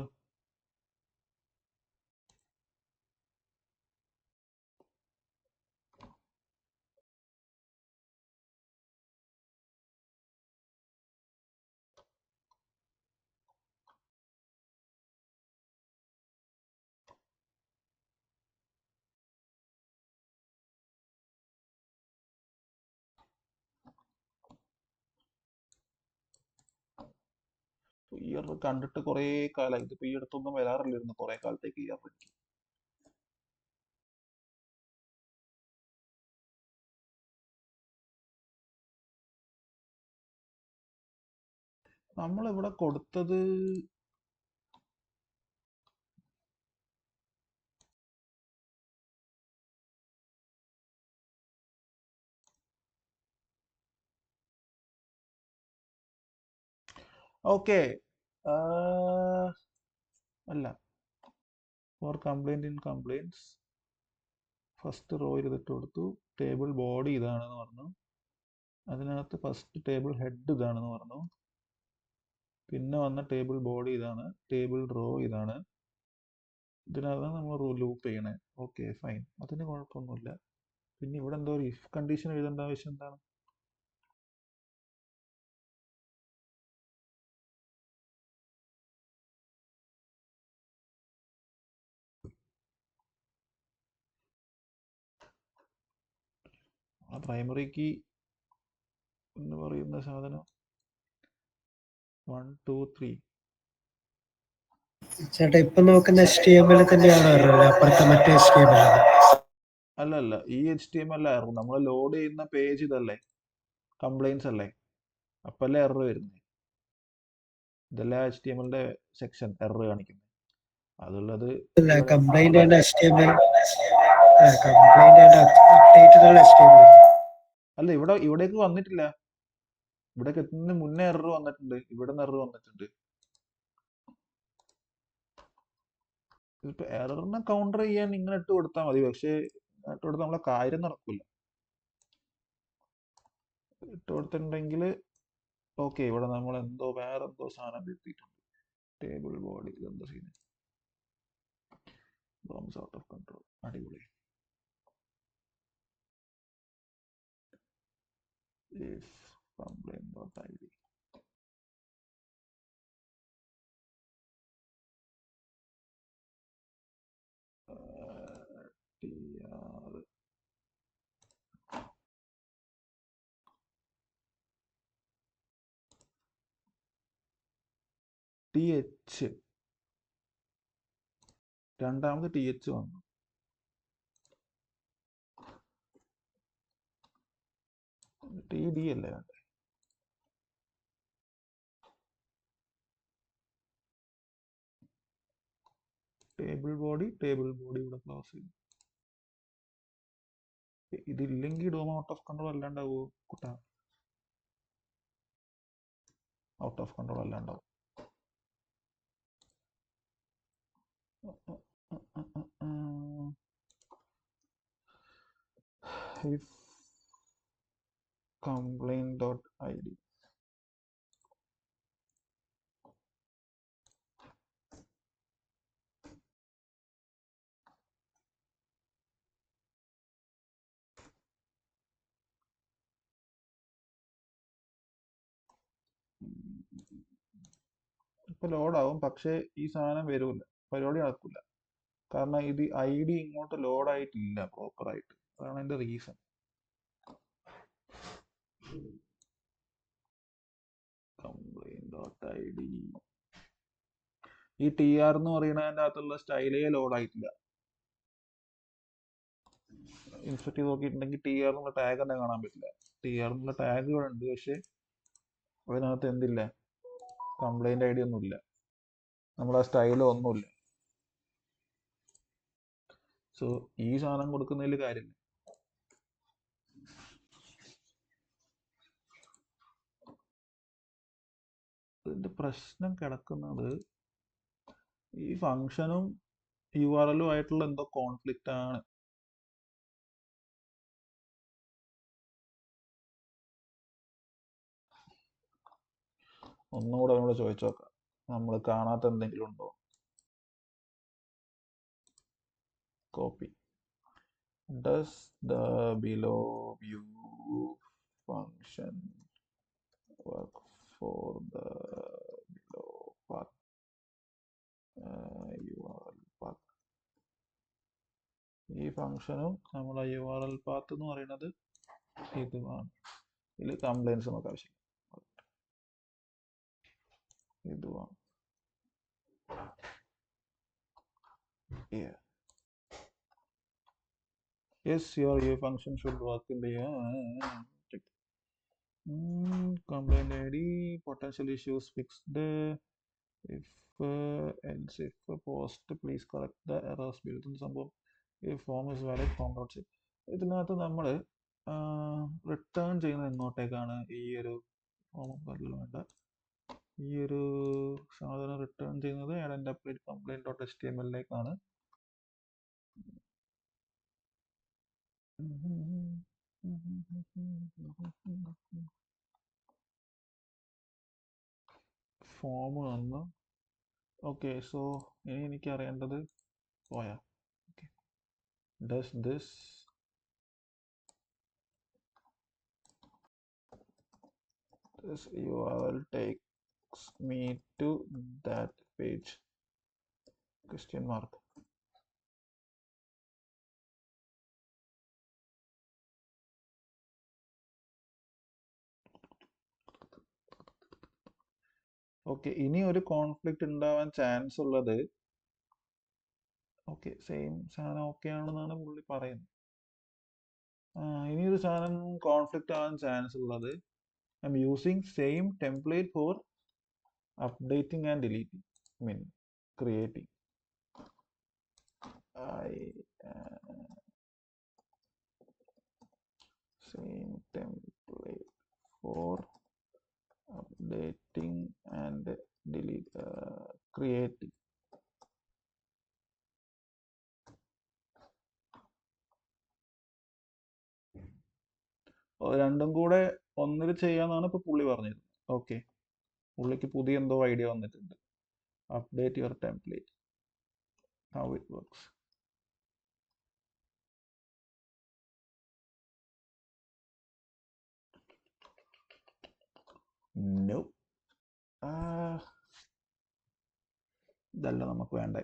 ഈ എറർ കണ്ടിട്ട് കുറേ കാലമായി. ഇതിപ്പോൾ ഈ അടുത്തൊന്നും വരാറില്ലായിരുന്നു കുറേ കാലത്തേക്ക് ഈ എറർ. നമ്മളിവിടെ കൊടുത്തത് ഓക്കെ അല്ല, for complaint in complaints first row ഇരുന്നിട്ട് കൊടുത്തു. ടേബിൾ ബോഡി ഇതാണെന്ന് പറഞ്ഞു. അതിനകത്ത് ഫസ്റ്റ് ടേബിൾ ഹെഡ് ഇതാണെന്ന് പറഞ്ഞു. പിന്നെ വന്ന ടേബിൾ ബോഡി ഇതാണ്, ടേബിൾ റോ ഇതാണ്. ഇതിനകത്താണ് നമ്മൾ ലൂപ്പ് ചെയ്യണേ. ഓക്കെ ഫൈൻ, അതിന് കുഴപ്പമൊന്നുമില്ല. പിന്നെ ഇവിടെ എന്തോ ഒരു ഇഫ് കണ്ടീഷൻ എഴുതേണ്ട ആവശ്യം എന്താണ്? ആ പ്രൈമറി കീ എന്ന് പറയുന്ന സാധനം 1 2 3 ചേട്ടാ ഇപ്പൊ നോക്കുന്ന HTML തന്നെയാണോ എറർ? അപ്പുറത്തെ മറ്റേ HTML അല്ല, ഈ HTML ആയിരുന്നു നമ്മൾ ലോഡ് ചെയ്യുന്ന പേജ്. ഇതല്ലേ കംപ്ലൈൻസ് അല്ലേ, അപ്പല്ലേ എറർ വരുന്നത്. ഇതല്ലേ HTML-ന്റെ സെക്ഷൻ എറർ കാണിക്കുന്നത്. അതുള്ളത് അല്ല, complaint and HTML complaint and update HTML അല്ല, ഇവിടേക്ക് വന്നിട്ടില്ല. ഇവിടേക്ക് എത്തുന്നതിന് മുന്നേ എറർ വന്നിട്ടുണ്ട്. ഇവിടെ നിന്ന് എറർ വന്നിട്ടുണ്ട്. ഇപ്പൊ എററിനെ കൗണ്ടർ ചെയ്യാൻ ഇങ്ങനെ ഇട്ട് കൊടുത്താൽ മതി. പക്ഷേ ഇട്ട് കൊടുത്താൽ നമ്മളെ കാര്യം നടക്കില്ല. ഇട്ട് കൊടുത്തിട്ടുണ്ടെങ്കിൽ ഓക്കെ, ഇവിടെ നമ്മൾ എന്തോ വേറെ എന്തോ സാധനം എത്തിയിട്ടുണ്ട്. ടേബിൾ ബോഡി ഇതെന്തോ scene, bombs out of control. അടിപൊളി. if complaint.id th രണ്ടാമത് th വന്നു. td അല്ലേ വേണ്ടേ? ടേബിൾ ബോഡി ഇവിടെ ക്ലോസ് ചെയ്യും. ഇതില്ലെങ്കിൽ dome out of control അല്ലാണ്ടാവോ Kutta? Out of control എല്ലാം ഉണ്ടാവും. if complaint.id ഇപ്പൊ ലോഡാവും, പക്ഷേ ഈ സാധനം വരൂല, പരിപാടി നടക്കില്ല. കാരണം ഇത് ID ഇങ്ങോട്ട് ലോഡായിട്ടില്ല പ്രോപ്പറായിട്ട്. അതാണ് അതിന്റെ റീസൺ. complaint.id ഈ TR എന്ന് പറയുന്നതിൻ്റെ അകത്തുള്ള സ്റ്റൈലേ ലോഡായിട്ടില്ല. ഇൻസ്പെക്ട് ചെയ്ത് നോക്കിയിട്ടുണ്ടെങ്കിൽ TR എന്നുള്ള ടാഗ് തന്നെ കാണാൻ പറ്റില്ല. TR എന്നുള്ള ടാഗുകളുണ്ട്, പക്ഷെ അതിനകത്ത് എന്തില്ല, കംപ്ലൈന്റ് ID ഒന്നുമില്ല, നമ്മുടെ സ്റ്റൈലോ ഒന്നുമില്ല. സോ ഈ സാധനം കൊടുക്കുന്നതിൽ കാര്യമില്ല. ഇതിന്റെ പ്രശ്നം കിടക്കുന്നത് ഈ ഫംഗ്ഷനും URL ആയിട്ടുള്ള എന്തോ കോൺഫ്ലിക്റ്റ് ആണ്. ഒന്നുകൂടെ നമ്മൾ ചോദിച്ചു നോക്കാം, നമ്മൾ കാണാത്ത എന്തെങ്കിലും ഉണ്ടോ. Copy. Does the below view function work for the below path URL path? ഈ ഫംഗ്ഷനും നമ്മളെ URL പാത്ത് എന്ന് പറയുന്നത് ഇതുമാണ്. ഇതിൽ കംപ്ലൈൻസ് നമുക്ക് ആവശ്യമില്ല, ഇതുമാണ്. Yes, your function should work in the complaint ID, potential issues fixed. If else if post, please correct the errors built in സംഭവം. If form is valid, form dot shape. ഇതിനകത്ത് നമ്മൾ return ചെയ്യുന്നത് എങ്ങോട്ടേക്കാണ്? ഈ ഒരു form വേണ്ട, ഈ ഒരു സാധനം റിട്ടേൺ ചെയ്യുന്നത് ആഡ് അപ്ഡേറ്റ് കംപ്ലൈന്റ് ഡോട്ട് HTML-ലേക്കാണ്. ഫോം വന്നു. ഓക്കെ, സോ ഇനി എനിക്ക് അറിയേണ്ടത് പോയാ. Okay, does this URL takes me to that page? Question mark. Okay, ഇനി ഒരു കോൺഫ്ലിക്റ്റ് ഉണ്ടാവാൻ ചാൻസ് ഉള്ളത്, ഓക്കെ സെയിം സാധനം ഓക്കെ ആണെന്നാണ് പുള്ളി പറയുന്നത്. ഇനി ഒരു സാധനം കോൺഫ്ലിക്റ്റ് ആവാൻ ചാൻസ് ഉള്ളത്, I M using same template four updating and deleting, I mean creating. Same template for updating and creating. രണ്ടും കൂടെ ഒന്നിൽ ചെയ്യാന്നാണ് ഇപ്പൊ പുള്ളി പറഞ്ഞത്. ഓക്കെ, പുള്ളിക്ക് പുതിയ എന്തോ ഐഡിയ വന്നിട്ടുണ്ട്. Update your template, how it works. No, ഇതല്ല നമുക്ക് വേണ്ടേ.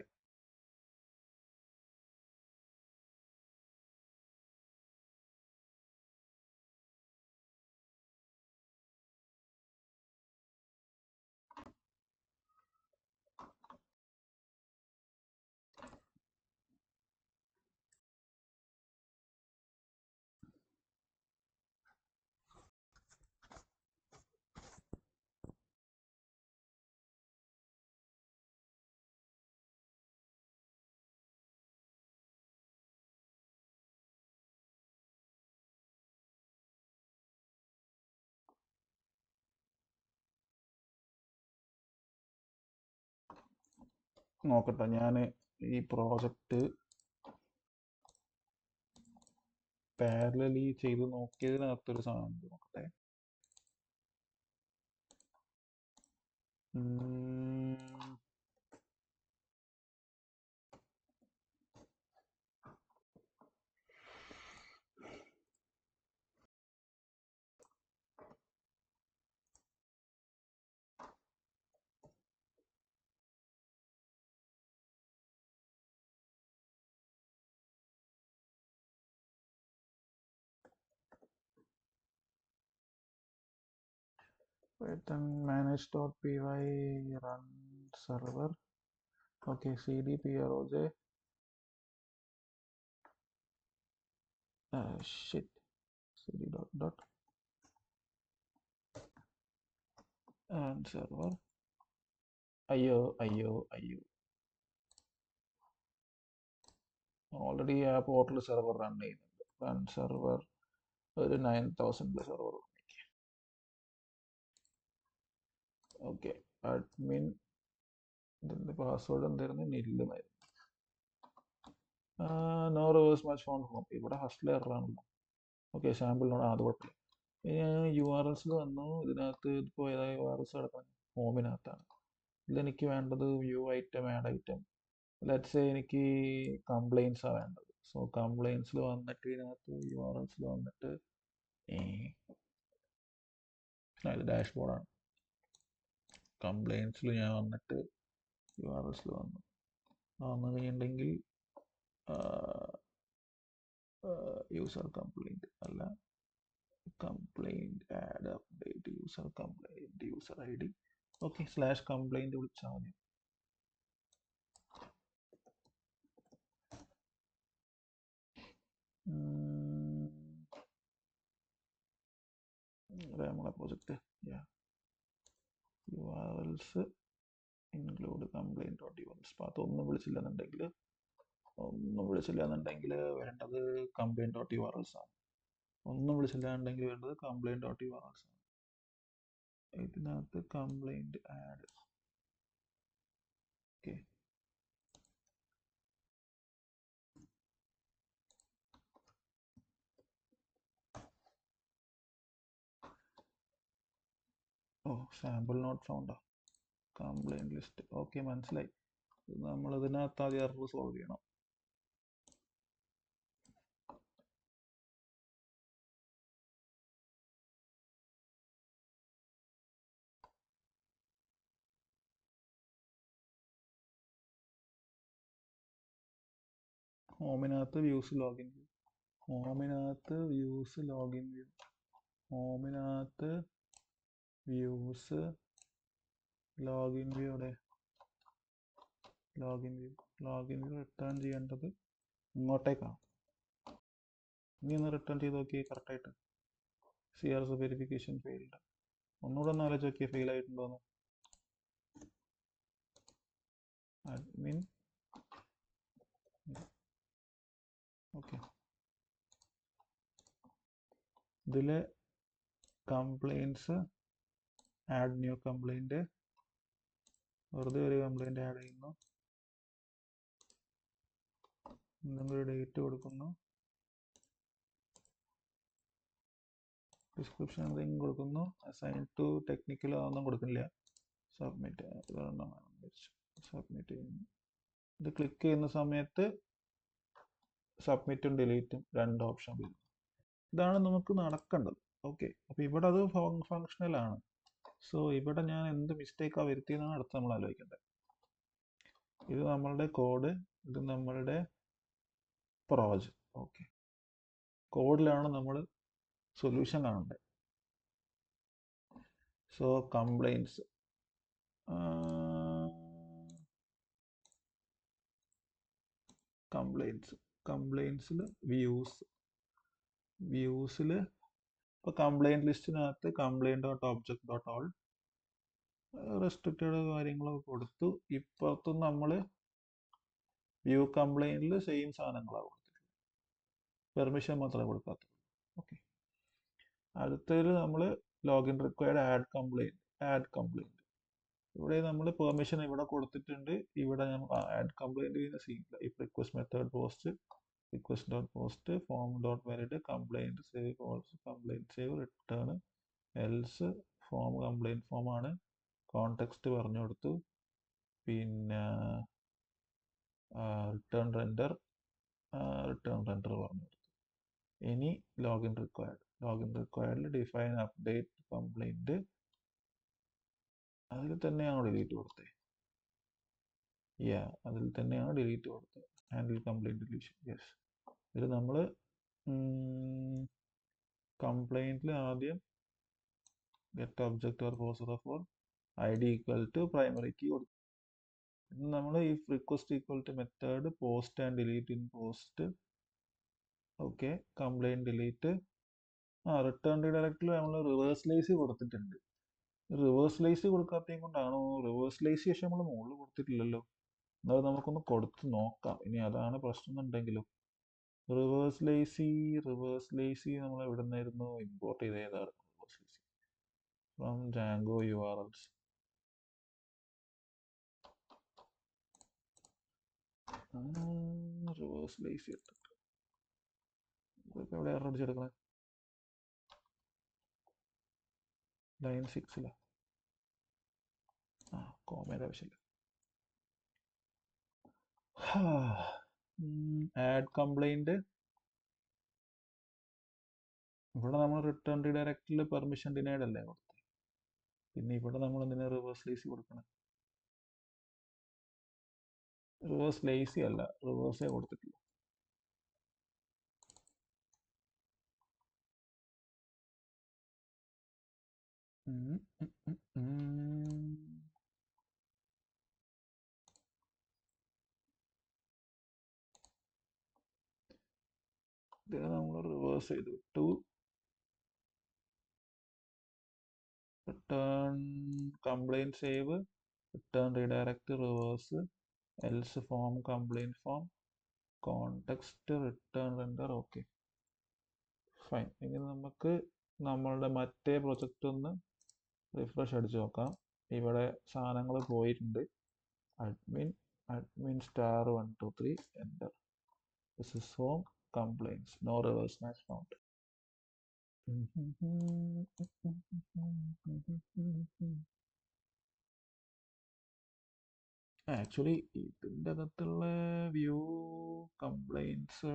നോക്കട്ടെ, ഞാൻ ഈ പ്രോജക്റ്റ് പാരലലി ചെയ്ത് നോക്കിയതിനകത്തൊരു സാധനം ഉണ്ട്. നോക്കട്ടെ. Python manage.py run server. Okay, cd proj. Shit. cd dot run server. അയ്യോ. ഓൾറെഡി ആ പോർട്ടൽ സെർവർ റൺ ചെയ്യുന്നുണ്ട്. റൺ സെർവർ ഒരു 9000 സെർവർ. ഓക്കെ, അഡ്മിൻ ഇതിൻ്റെ പാസ്വേഡ് എന്തായിരുന്നു? നില്ലുമായിരുന്നു. No reverse match for home. ഇവിടെ ഹസ്റ്റിൽ എററാണല്ലോ. ഓക്കെ, സാമ്പിൾ നോട് അത് കുഴപ്പമില്ല. യു ആർ എൽസിൽ വന്നു. ഇതിനകത്ത് ഇപ്പോൾ ഏതായ യു ആർ എൽസ് കിടക്കുന്നത് ഹോമിനകത്താണ്. ഇതിലെനിക്ക് വേണ്ടത് view item, add item. Let's എനിക്ക് കംപ്ലൈൻസാണ് വേണ്ടത്. സോ കംപ്ലൈൻസിൽ വന്നിട്ട് ഇതിനകത്ത് യു ആർ എൽസിൽ വന്നിട്ട് ഇത് ഡാഷ്ബോർഡാണ്. കംപ്ലൈൻസിൽ ഞാൻ വന്നിട്ട് യു ആർ എൽസിൽ വന്നു കഴിഞ്ഞിട്ടുണ്ടെങ്കിൽ യൂസർ കംപ്ലൈൻറ്റ് അല്ല, complaint add update user complaint user I D. Okay, /complaint വിളിച്ചാൽ മതി. നമ്മളെ project U R Ls include complaint dot URLs path. ഒന്നും വിളിച്ചില്ലെന്നുണ്ടെങ്കിൽ വേണ്ടത് കംപ്ലൈൻറ്റ് ഡോട്ട് യുആർഎൽസ് ആണ്. ഒന്നും വിളിച്ചില്ലാന്നുണ്ടെങ്കിൽ വേണ്ടത് കംപ്ലൈൻറ്റ് ഡോട്ട് യുആർഎൽസ് ആണ്. ഇതിനകത്ത് complaint add. Okay, sample not ഫൗണ്ടാ. Complaint list. ഓക്കെ, മനസ്സിലായി. നമ്മൾ ഇതിനകത്ത് ആദ്യം എറർ സോൾവ് ചെയ്യണം. ഹോമിനകത്ത് വ്യൂസ് ലോഗിൻ വ്യൂ. ഹോമിനകത്ത് വ്യൂസ് ലോഗിൻ വ്യൂ. ഹോമിനകത്ത് വ്യൂസ് ലോഗിൻ വ്യൂ. അവിടെ ലോഗിൻ വ്യൂ റിട്ടേൺ ചെയ്യേണ്ടത് ഇങ്ങോട്ടേക്കാണ്. ഇനി ഒന്ന് റിട്ടേൺ ചെയ്ത് നോക്കി കറക്റ്റായിട്ട്. CRS verification failed. ഒന്നുകൂടെ ഒന്ന് ആലോചിച്ച് നോക്കിയാൽ ഫെയിൽ ആയിട്ടുണ്ടോന്ന്. അഡ്മിൻ. ഓക്കെ, ഇതിലെ കംപ്ലൈൻറ്റ്സ് ആഡ് ന്യൂ കംപ്ലൈൻറ്റ്. വെറുതെ ഒരു കംപ്ലൈൻറ്റ് ആഡ് ചെയ്യുന്നു. എന്തെങ്കിലും ഒരു ഡേറ്റ് കൊടുക്കുന്നു. ഡിസ്ക്രിപ്ഷൻ എന്തെങ്കിലും കൊടുക്കുന്നു. അസൈൻ ടു ടെക്നിക്കൽ അതൊന്നും കൊടുക്കുന്നില്ല. സബ്മിറ്റ്. സബ്മിറ്റ് ചെയ്യുന്നു. ഇത് ക്ലിക്ക് ചെയ്യുന്ന സമയത്ത് സബ്മിറ്റും ഡിലീറ്റും രണ്ട് ഓപ്ഷൻ വരും. ഇതാണ് നമുക്ക് നടക്കേണ്ടത്. ഓക്കെ, അപ്പോൾ ഇവിടെ അത് ഫങ്ഷണലാണ്. സോ ഇവിടെ ഞാൻ എന്ത് മിസ്റ്റേക്കാണ് വരുത്തിയെന്നാണ് അടുത്ത് നമ്മൾ ആലോചിക്കേണ്ടത്. ഇത് നമ്മളുടെ കോഡ്, ഇത് നമ്മളുടെ പ്രോജക്റ്റ്. ഓക്കെ, കോഡിലാണ് നമ്മൾ സൊല്യൂഷൻ കാണേണ്ടത്. So complaints. കംപ്ലൈൻറ്റ്സിൽ വ്യൂസിൽ ഇപ്പോൾ കംപ്ലൈൻറ്റ് ലിസ്റ്റിനകത്ത് complaint dot object dot all restricted കാര്യങ്ങളൊക്കെ കൊടുത്തു. ഇപ്പുറത്ത് നമ്മൾ വ്യൂ കംപ്ലൈൻറ്റിൽ സെയിം സാധനങ്ങളാണ് കൊടുത്തിട്ടുള്ളത്. പെർമിഷൻ മാത്രമേ കൊടുക്കാത്തുള്ളൂ. ഓക്കെ, അടുത്തതിൽ നമ്മൾ ലോഗിൻ റിക്വയർഡ് ആഡ് കംപ്ലൈൻറ്റ്. ഇവിടെ നമ്മൾ പെർമിഷൻ ഇവിടെ കൊടുത്തിട്ടുണ്ട്. ഇവിടെ ആഡ് കംപ്ലൈന്റ് ചെയ്യുന്ന സീനില്ല. If request method post request dot post form dot valid complaint save also complaint save return else form complaint form ആണ്. കോണ്ടെക്സ്റ്റ് പറഞ്ഞു കൊടുത്തു. പിന്നെ റിട്ടേൺ റെൻഡർ പറഞ്ഞു കൊടുത്തു. ഇനി login required define update complaint അതിൽ തന്നെയാണോ ഡിലീറ്റ് കൊടുത്തത്? അതിൽ തന്നെയാണ് ഡിലീറ്റ് കൊടുത്തത്. Handle complaint deletion. യെസ്. ഇതിൽ നമ്മൾ കംപ്ലൈന്റിൽ ആദ്യം ഗെറ്റ് ഒബ്ജക്റ്റ് ഓർ പോസർ for id equal to primary key കൊടുത്തു. നമ്മൾ if request equal to method post and delete in post. Okay, complaint delete. Return റീഡയറക്റ്റിൽ നമ്മൾ റിവേഴ്സ് ലേസി കൊടുത്തിട്ടുണ്ട്. റിവേഴ്സ് ലേസി കൊടുക്കാത്തതും കൊണ്ടാണോ? റിവേഴ്സ് ലേസി പക്ഷെ നമ്മൾ മുകളിൽ കൊടുത്തിട്ടില്ലല്ലോ. എന്നാലും നമുക്കൊന്ന് കൊടുത്ത് നോക്കാം. ഇനി അതാണ് പ്രശ്നം എന്നുണ്ടെങ്കിലും റിവേഴ്സ് ലേസി നമ്മൾ എവിടെ നിന്നായിരുന്നു ഇമ്പോർട്ട് ചെയ്തതാണ്? Reverse lazy from Django URLs. Reverse lazy എടുത്തിട്ട് ഇതൊക്കെ എവിടെ എറർ അടിച്ചെടുക്കണേ? ലൈൻ 6 കോമയുടെ ആവശ്യമില്ല. Add complaint. ഇവിടെ നമ്മൾ റിട്ടേൺ റീഡയറക്റ്റിൽ പെർമിഷൻ ഡിനൈഡ് അല്ലേ കൊടുത്തത്. പിന്നെ ഇവിടെ നമ്മൾ എന്തിനാ റിവേഴ്സ് ലേസി കൊടുക്കണം? റിവേഴ്സ് ലേസി അല്ല, റിവേഴ്സേ കൊടുത്തിട്ടില്ല. ഇതിനെ നമ്മൾ റിവേഴ്സ് ചെയ്ത് വിട്ടു. Return complaint save, return redirect reverse, else form complaint form, context return render. Okay, fine. ഇനി നമുക്ക് നമ്മളുടെ മറ്റേ പ്രൊജക്റ്റ് ഒന്ന് റിഫ്രഷ് അടിച്ച് നോക്കാം. ഇവിടെ സാധനങ്ങൾ പോയിട്ടുണ്ട്. admin *123 enter. This is home complaints. No reverse match found. Actually ഇതിൻ്റെ അകത്തുള്ള വ്യൂ കംപ്ലൈൻറ്റ്സ്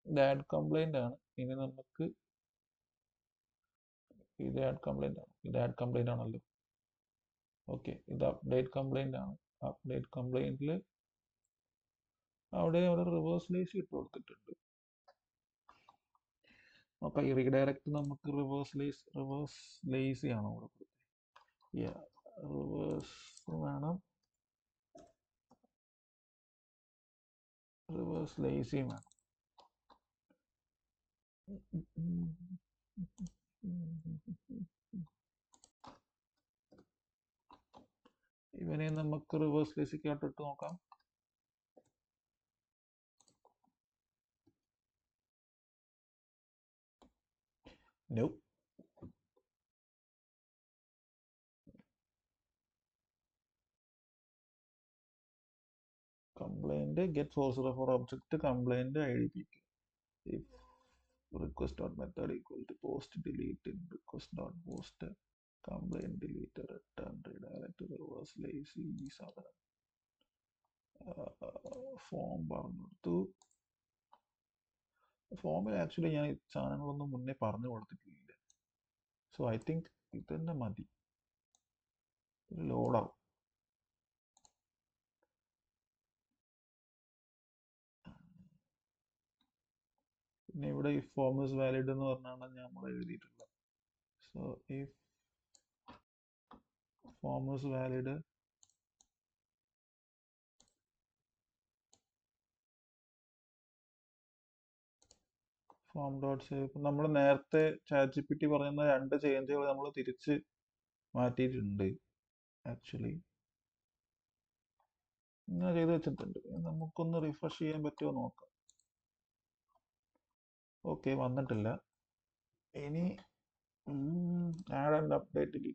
ഇത് ആഡ് കംപ്ലൈന്റ് ആണ്. ഇനി നമുക്ക് ഇത് ആഡ് കംപ്ലൈന്റ് ആണല്ലോ. ഓക്കെ, ഇത് അപ്ഡേറ്റ് കംപ്ലൈന്റ് ആണ്. അപ്ഡേറ്റ് കംപ്ലൈന്റിൽ അവിടെ റിവേഴ്സ് ലേസി ഇട്ട് കൊടുത്തിട്ടുണ്ട്. ഓക്കെ, ഈ റീഡയറക്റ്റ് നമുക്ക് റിവേഴ്സ് ലേസി ആണോ ഇവിടെ കൊടുത്തത്? റിവേഴ്സ് വേണം, റിവേഴ്സ് ലേസി വേണം. ഇവനെ നമുക്ക് റിവേഴ്സ് ലേസിക്കായിട്ട് ഇട്ട് നോക്കാം. No. Complaint get source for object complaint IDPK. If request.method equal to post delete in request.post complaint delete return redirect reverse lazy സാധനം ഫോം പറഞ്ഞു കൊടുത്തു. ഫോമിൽ ആക്ച്വലി ഞാൻ സാധനങ്ങളൊന്നും മുന്നേ പറഞ്ഞു കൊടുത്തിട്ടില്ല. സോ ഐ തിങ്ക് ഇത് തന്നെ മതി. ലോഡാവും. പിന്നെ ഇവിടെ ഈ ഫോം ഇസ് വാലിഡ് എന്ന് പറഞ്ഞാണ് നമ്മൾ എഴുതിയിട്ടുള്ളത്. So if form is valid form dot save. നമ്മൾ നേരത്തെ ChatGPT പറയുന്ന രണ്ട് ചേഞ്ചുകൾ നമ്മൾ തിരിച്ച് മാറ്റിയിട്ടുണ്ട് ആക്ച്വലി. ഇങ്ങനെ ചെയ്ത് വെച്ചിട്ടുണ്ട്. നമുക്കൊന്ന് റിഫ്രഷ് ചെയ്യാൻ പറ്റുമോ നോക്കാം. ഓക്കെ, വന്നിട്ടില്ല. ഇനി add and update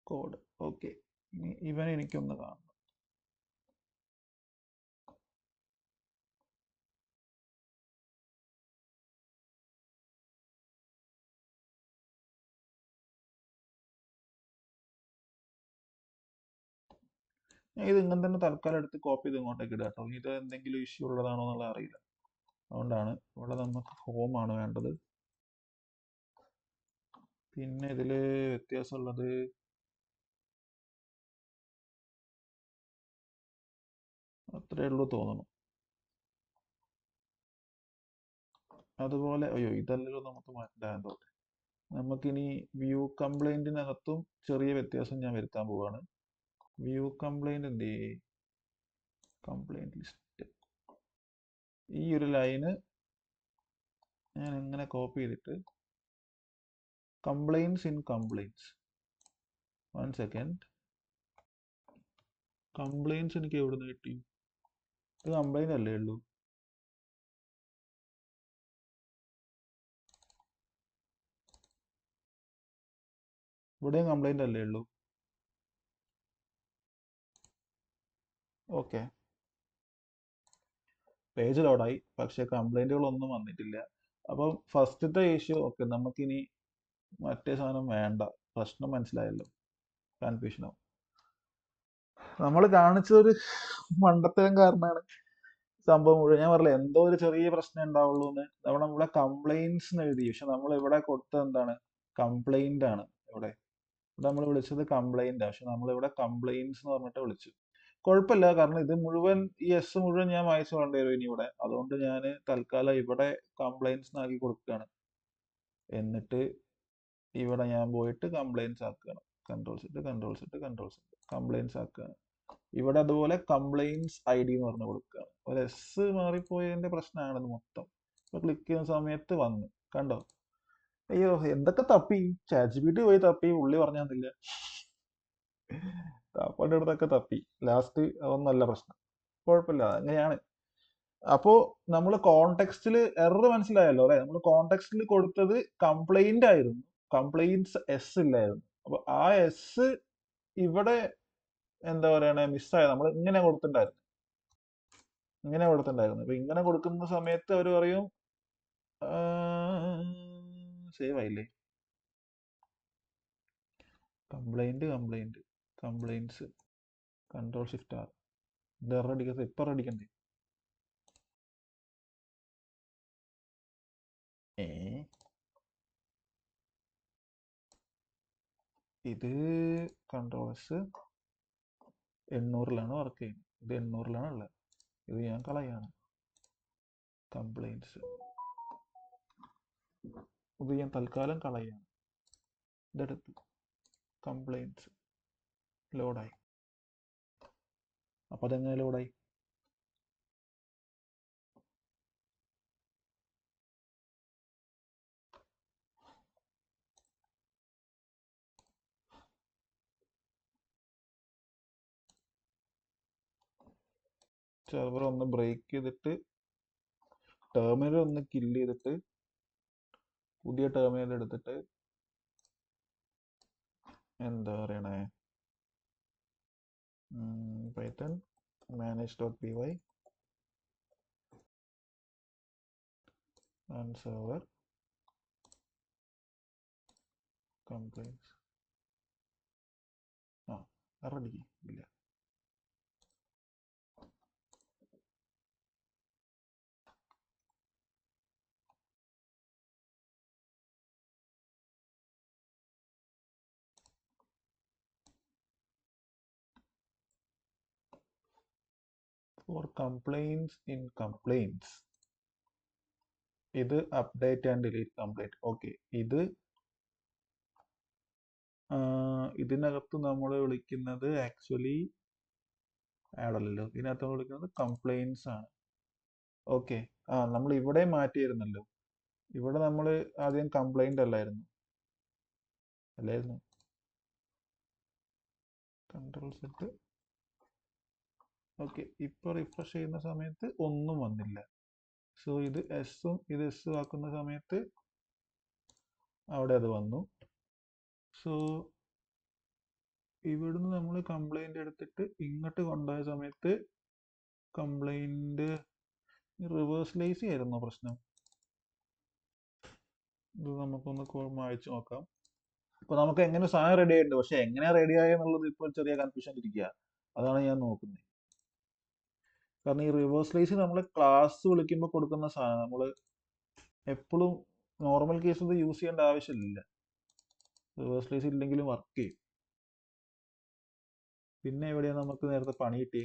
code. Okay, ഇനി ഇവൻ എനിക്കൊന്ന് കാണണം. ഞാൻ ഇത് ഇങ്ങനെ തന്നെ തൽക്കാലം എടുത്ത് കോപ്പി ചെയ്ത് ഇങ്ങോട്ടേക്ക് ഇടുക കേട്ടോ. ഇത് എന്തെങ്കിലും ഇഷ്യൂ ഉള്ളതാണോ എന്നുള്ളത് അറിയില്ല. അതുകൊണ്ടാണ് ഇവിടെ നമുക്ക് ഹോം ആണ് വേണ്ടത്. പിന്നെ ഇതിൽ വ്യത്യാസമുള്ളത് അത്രേ ഉള്ളൂ തോന്നുന്നു. അതുപോലെ അയ്യോ ഇതല്ലല്ലോ നമുക്ക് മാറ്റാൻ. നമുക്കിനി വ്യൂ കംപ്ലൈന്റിനകത്തും ചെറിയ വ്യത്യാസം ഞാൻ വരുത്താൻ പോവാണ്. വ്യൂ കംപ്ലൈന്റ് എന്ത് ചെയ്യേ, കംപ്ലൈന്റ് ലിസ്റ്റ്, ഈ ഒരു ലൈന് ഞാൻ എങ്ങനെ കോപ്പി ചെയ്തിട്ട് complaints in complaints. 1 second. Complaints എനിക്ക് എവിടെ നിന്ന് കിട്ടി? ഇത് കംപ്ലൈന്റ് അല്ലേ ഉള്ളൂ. ഇവിടെയും കംപ്ലൈന്റ് അല്ലേ ഉള്ളൂ. ഓക്കെ, പേജ് ലോഡായി, പക്ഷെ കംപ്ലൈന്റുകളൊന്നും വന്നിട്ടില്ല. അപ്പം ഫസ്റ്റത്തെ ഇഷ്യൂ ഓക്കെ, നമുക്കിനി മറ്റേ സാധനം വേണ്ട. പ്രശ്നം മനസ്സിലായല്ലോ, കൺഫ്യൂഷനോ. നമ്മൾ കാണിച്ചതൊരു മണ്ടത്തരം കാരണമാണ് സംഭവം മുഴുവൻ. ഞാൻ പറഞ്ഞില്ല എന്തോ ഒരു ചെറിയ പ്രശ്നം ഉണ്ടാവുള്ളൂ എന്ന്. നമ്മളിവിടെ കംപ്ലൈൻസ് എഴുതി, പക്ഷെ നമ്മൾ ഇവിടെ കൊടുത്തത് എന്താണ്, കംപ്ലൈന്റ് ആണ്. ഇവിടെ നമ്മൾ വിളിച്ചത് കംപ്ലൈന്റ്, പക്ഷെ നമ്മളിവിടെ കംപ്ലൈൻസ് എന്ന് പറഞ്ഞിട്ട് വിളിച്ചു. കുഴപ്പമില്ല, കാരണം ഇത് മുഴുവൻ ഈ എസ് മുഴുവൻ ഞാൻ വായിച്ചു വേണ്ടി വരും ഇനി ഇവിടെ. അതുകൊണ്ട് ഞാൻ തൽക്കാലം ഇവിടെ കംപ്ലൈൻസ് ആക്കി കൊടുക്കുകയാണ്. എന്നിട്ട് ഇവിടെ ഞാൻ പോയിട്ട് കംപ്ലൈൻസ് ആക്കുകയാണ്. കൺട്രോൾസ് കംപ്ലൈൻസ് ആക്കുകയാണ്. ഇവിടെ അതുപോലെ കംപ്ലൈൻസ് ഐ ഡി എന്ന് പറഞ്ഞ് കൊടുക്കുകയാണ്. ഒരു എസ് മാറിപ്പോയതിന്റെ പ്രശ്നമാണിത് മൊത്തം. ഇപ്പൊ ക്ലിക്ക് ചെയ്യുന്ന സമയത്ത് വന്ന് കണ്ടോ. അയ്യോ എന്തൊക്കെ തപ്പി, ChatGPT പോയി തപ്പി, ഉള്ളി പറഞ്ഞു തന്നില്ല. തപ്പേണ്ട അടുത്തൊക്കെ തപ്പി, ലാസ്റ്റ് അതൊന്നല്ല പ്രശ്നം. കുഴപ്പമില്ല, അങ്ങനെയാണ്. അപ്പോ നമ്മൾ കോണ്ടെക്സ്റ്റിൽ എറർ മനസ്സിലായല്ലോ അല്ലെ. നമ്മൾ കോണ്ടെക്സ്റ്റിൽ കൊടുത്തത് കംപ്ലൈന്റ് ആയിരുന്നു, കംപ്ലൈന്റ്സ് എസ് ഇല്ലായിരുന്നു. അപ്പൊ ആ എസ് ഇവിടെ എന്താ പറയണേ മിസ്സായത്. നമ്മൾ ഇങ്ങനെ കൊടുത്തിട്ടുണ്ടായിരുന്നു, അപ്പൊ ഇങ്ങനെ കൊടുക്കുന്ന സമയത്ത് അവർ പറയും സേവ് ആയില്ലേ, കംപ്ലൈൻസ് Ctrl+Shift+R. ഇത് എറർ അടിക്കുന്നത് ഇപ്പൊ അടിക്കണ്ടേ. ഇത് Ctrl+S 800-ലാണ് വർക്ക് ചെയ്യുന്നത്. ഇത് 800-ലാണ് ഉള്ളത്. ഇത് ഞാൻ കളയാണ്. കംപ്ലൈൻസ് ഇത് ഞാൻ തൽക്കാലം കളയാണ്. ഇതെടുത്ത് കംപ്ലൈൻസ് ലോഡായി. അപ്പൊ അതെങ്ങനെ ലോഡായി? സെർവർ ഒന്ന് ബ്രേക്ക് ചെയ്തിട്ട് ടെർമിനൽ ഒന്ന് കില്ല് ചെയ്തിട്ട് പുതിയ ടെർമിനൽ എടുത്തിട്ട് എന്താ പറയണേ, Python manage.py and server complaints. Ready ഇല്ല. For complaints in complaints, ഇത് update and delete complaint. Okay, ഇതിനകത്ത് നമ്മൾ വിളിക്കുന്നത് ആക്ച്വലി ആഡല്ലോ, ഇതിനകത്ത് നമ്മൾ വിളിക്കുന്നത് കംപ്ലൈൻസ് ആണ്. ഓക്കെ, നമ്മൾ ഇവിടെ മാറ്റിയിരുന്നല്ലോ. ഇവിടെ നമ്മൾ ആദ്യം കംപ്ലൈന്റ് അല്ലായിരുന്നു, അല്ലായിരുന്നു? Control set. ഓക്കെ, ഇപ്പോൾ റിഫ്രഷ് ചെയ്യുന്ന സമയത്ത് ഒന്നും വന്നില്ല. സോ ഇത് എസ്സും ഇത് എസ്സും ആക്കുന്ന സമയത്ത് അവിടെ അത് വന്നു. സോ ഇവിടുന്ന് നമ്മൾ കംപ്ലൈന്റ് എടുത്തിട്ട് ഇങ്ങോട്ട് കൊണ്ടുപോയ സമയത്ത് കംപ്ലൈന്റ് റിവേഴ്സ് ലേസി ആയിരുന്നു പ്രശ്നം. ഇത് നമുക്കൊന്ന് വായിച്ചു നോക്കാം. ഇപ്പൊ നമുക്ക് എങ്ങനെ സാധനം റെഡി ആയിട്ടുണ്ട്, പക്ഷെ എങ്ങനെ റെഡി ആയെന്നുള്ളത് ഇപ്പോൾ ചെറിയ കൺഫ്യൂഷൻ ഇരിക്കുക. അതാണ് ഞാൻ നോക്കുന്നത്. കാരണം ഈ റിവേഴ്സ് ലേസി നമ്മൾ ക്ലാസ് വിളിക്കുമ്പോൾ കൊടുക്കുന്ന സാധനം നമ്മൾ എപ്പോഴും നോർമൽ കേസിൽ യൂസ് ചെയ്യേണ്ട ആവശ്യമില്ല. റിവേഴ്സ് ലേസി ഇല്ലെങ്കിലും വർക്ക് ചെയ്യും. പിന്നെ എവിടെയാണ് നമുക്ക് നേരത്തെ പണി കിട്ടി?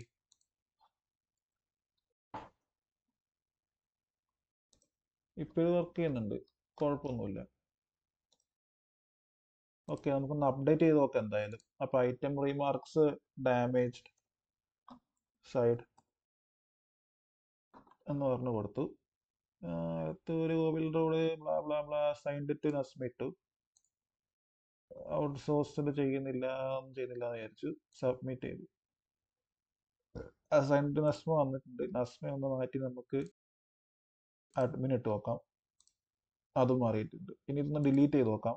ഇപ്പൊ ഇത് വർക്ക് ചെയ്യുന്നുണ്ട്, കുഴപ്പമൊന്നുമില്ല. ഓക്കെ, നമുക്കൊന്ന് അപ്ഡേറ്റ് ചെയ്ത് നോക്കാം എന്തായാലും. അപ്പൊ ഐറ്റം റീമാർക്സ് ഡാമേജ്ഡ് സൈഡ് എന്ന് പറഞ്ഞു കൊടുത്തു. ഒരു കോവിൽ റോഡ് blah blah blah signed to Nasma ഇട്ടു. ഔട്ട് സോഴ്സിൽ ചെയ്യുന്നില്ല, ഒന്നും ചെയ്യുന്നില്ല എന്ന് വിചാരിച്ചു. സബ്മിറ്റ് ചെയ്തു. അസൈൻ ടു നസ്മ വന്നിട്ടുണ്ട്. നസ്മ ഒന്ന് മാറ്റി നമുക്ക് അഡ്മിൻ ഇട്ട് നോക്കാം. അതും മാറിയിട്ടുണ്ട്. ഇനി ഇതൊന്ന് ഡിലീറ്റ് ചെയ്ത് നോക്കാം.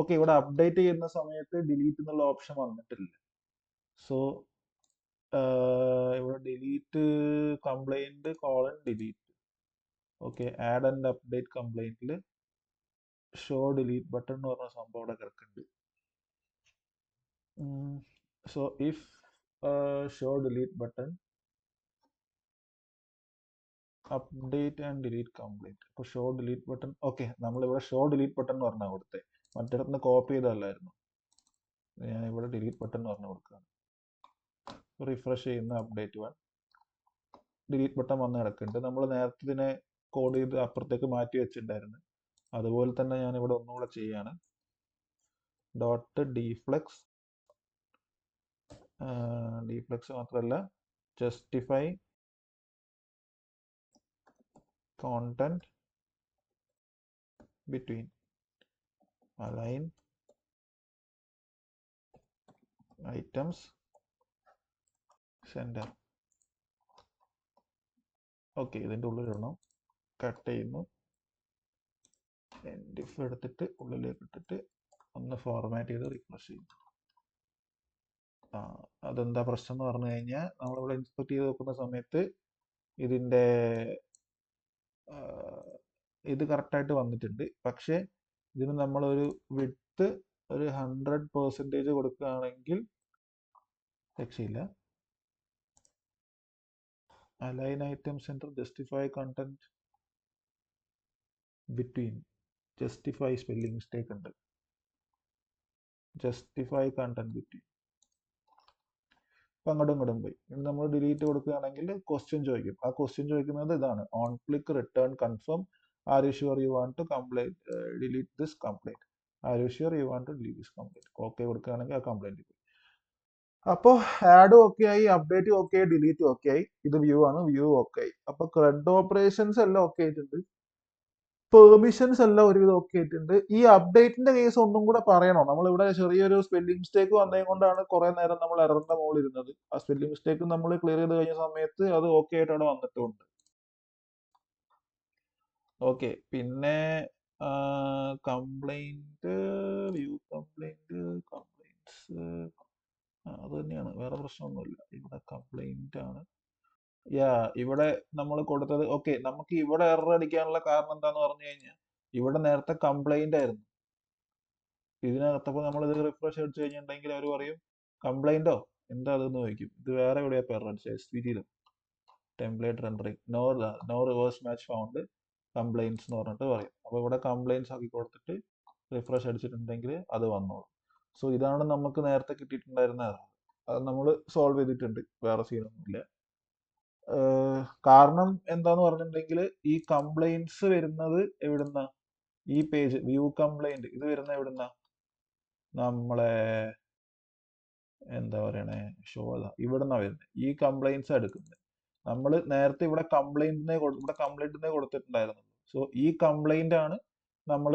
ഓക്കെ, ഇവിടെ അപ്ഡേറ്റ് ചെയ്യുന്ന സമയത്ത് ഡിലീറ്റ് എന്നുള്ള ഓപ്ഷൻ വന്നിട്ടില്ല. സോ ഇവിടെ delete complaint colon delete. Okay, add and update കംപ്ലൈന്റിൽ ഷോ ഡിലീറ്റ് ബട്ടൺ എന്ന് പറഞ്ഞ സംഭവം അവിടെ കിടക്കുന്നുണ്ട്. So if show delete button update and delete complaint. അപ്പോൾ ഷോ ഡിലീറ്റ് ബട്ടൺ. ഓക്കെ, നമ്മളിവിടെ ഷോ ഡിലീറ്റ് ബട്ടൺ എന്ന് പറഞ്ഞാൽ കൊടുത്തേ, മറ്റിടത്തുനിന്ന് കോപ്പി ചെയ്തല്ലായിരുന്നു. ഞാൻ ഇവിടെ ഡിലീറ്റ് ബട്ടൺ എന്ന് പറഞ്ഞു കൊടുക്കുകയാണ്. റിഫ്രഷ് ചെയ്യുന്ന അപ്ഡേറ്റ് 1 ഡിലീറ്റ് ബട്ടൺ വന്ന് കിടക്കുന്നുണ്ട്. നമ്മൾ നേരത്തെ ഇതിനെ കോഡ് ചെയ്ത് അപ്പുറത്തേക്ക് മാറ്റി വെച്ചിട്ടുണ്ടായിരുന്നു. അതുപോലെ തന്നെ ഞാൻ ഇവിടെ ഒന്നുകൂടെ ചെയ്യാണ്. ഡോട്ട് ഡീഫ്ലെക്സ് മാത്രമല്ല justify content between align items center. Okay, ഇതിൻ്റെ ഉള്ളിൽ ഇടണം. കട്ട് ചെയ്യുന്നു. ഡിഫ് എടുത്തിട്ട് ഉള്ളിലേക്ക് ഇട്ടിട്ട് ഒന്ന് ഫോർമാറ്റ് ചെയ്ത് റിഫ്രഷ് ചെയ്യും. അതെന്താ പ്രശ്നം എന്ന് പറഞ്ഞു കഴിഞ്ഞാൽ നമ്മളിവിടെ ഇൻസ്പെക്ട് ചെയ്ത് നോക്കുന്ന സമയത്ത് ഇതിൻ്റെ ഇത് കറക്റ്റായിട്ട് വന്നിട്ടുണ്ട്. പക്ഷേ ഇതിന് നമ്മളൊരു വിഡ്ത്ത് ഒരു 100% കൊടുക്കുകയാണെങ്കിൽ രക്ഷയില്ല. Align item centre justify content between. Justify spelling mistake ഉണ്ട്. Justify content between. അപ്പം അങ്ങോട്ടും ഇങ്ങോട്ടും പോയി. ഇനി നമ്മൾ ഡിലീറ്റ് കൊടുക്കുകയാണെങ്കിൽ ക്വസ്റ്റ്യൻ ചോദിക്കും. ആ ക്വസ്റ്റ്യൻ ചോദിക്കുന്നത് ഇതാണ്: on click return confirm are you sure you want to complaint delete this complaint. Are you sure you want to delete this complaint. Okay കൊടുക്കുകയാണെങ്കിൽ ആ കംപ്ലൈന്റ് പോയി. അപ്പോൾ ആഡ് ഓക്കെ ആയി, അപ്ഡേറ്റ് ഓക്കെ ആയി, ഡിലീറ്റ് ഓക്കെ ആയി. ഇത് view ആണ്, view okay ആയി. അപ്പൊ ക്രെഡ് ഓപ്പറേഷൻസ് എല്ലാം ഓക്കെ ആയിട്ടുണ്ട്. പെർമിഷൻസ് എല്ലാം ഒരുവിധം ഓക്കെ ആയിട്ടുണ്ട്. ഈ അപ്ഡേറ്റിന്റെ കേസ് ഒന്നും കൂടെ പറയണോ? നമ്മളിവിടെ ചെറിയൊരു സ്പെല്ലിംഗ് മിസ്റ്റേക്ക് വന്നത് കൊണ്ടാണ് കുറെ നേരം നമ്മൾ എററിന്റെ മുകളിൽ ഇരുന്നത്. ആ സ്പെല്ലിംഗ് മിസ്റ്റേക്ക് നമ്മൾ ക്ലിയർ ചെയ്ത് കഴിഞ്ഞ സമയത്ത് അത് ഓക്കെ ആയിട്ട് അവിടെ വന്നിട്ടുണ്ട്. ഓക്കെ, പിന്നെ കംപ്ലൈന്റ് വ്യൂ കംപ്ലൈന്റ്സ് അത് തന്നെയാണ്, വേറെ പ്രശ്നമൊന്നുമില്ല. ഇവിടെ കംപ്ലൈന്റ് ആണ്. ഇവിടെ നമ്മൾ കൊടുത്തത് ഓക്കെ. നമുക്ക് ഇവിടെ എറർ അടിക്കാനുള്ള കാരണം എന്താന്ന് പറഞ്ഞു കഴിഞ്ഞാൽ ഇവിടെ നേരത്തെ കംപ്ലൈന്റ് ആയിരുന്നു. ഇതിനകത്തപ്പോൾ നമ്മൾ ഇത് റിഫ്രഷ് അടിച്ചു കഴിഞ്ഞിട്ടുണ്ടെങ്കിൽ അവർ പറയും കംപ്ലൈന്റോ എന്താ അതെന്ന് ചോദിക്കും. ഇത് വേറെ എവിടെയാ എറർ അടിച്ചത്? SVT template rendering no reverse match found complaints എന്ന് പറഞ്ഞിട്ട് പറയും. അപ്പോൾ ഇവിടെ കംപ്ലൈൻറ്റ്സ് ആക്കി കൊടുത്തിട്ട് റിഫ്രഷ് അടിച്ചിട്ടുണ്ടെങ്കിൽ അത് വന്നോളും. സോ ഇതാണ് നമുക്ക് നേരത്തെ കിട്ടിയിട്ടുണ്ടായിരുന്ന എറർ. അത് നമ്മൾ സോൾവ് ചെയ്തിട്ടുണ്ട്, വേറെ സീനൊന്നുമില്ല. കാരണം എന്താന്ന് പറഞ്ഞിട്ടുണ്ടെങ്കിൽ ഈ കംപ്ലൈൻറ്റ്സ് വരുന്നത് എവിടുന്ന? ഈ പേജ് വ്യൂ കംപ്ലൈന്റ് ഇത് വരുന്ന എവിടുന്ന? നമ്മളെ എന്താ പറയണേ, ഷോ ഇവിടുന്ന വരുന്നത്. ഈ കംപ്ലൈൻറ്റ്സ് എടുക്കുന്നത് നമ്മൾ നേരത്തെ ഇവിടെ കംപ്ലൈന്റിനെ കൊടുത്തിട്ടുണ്ടായിരുന്നു. സോ ഈ കംപ്ലൈന്റ് ആണ് നമ്മൾ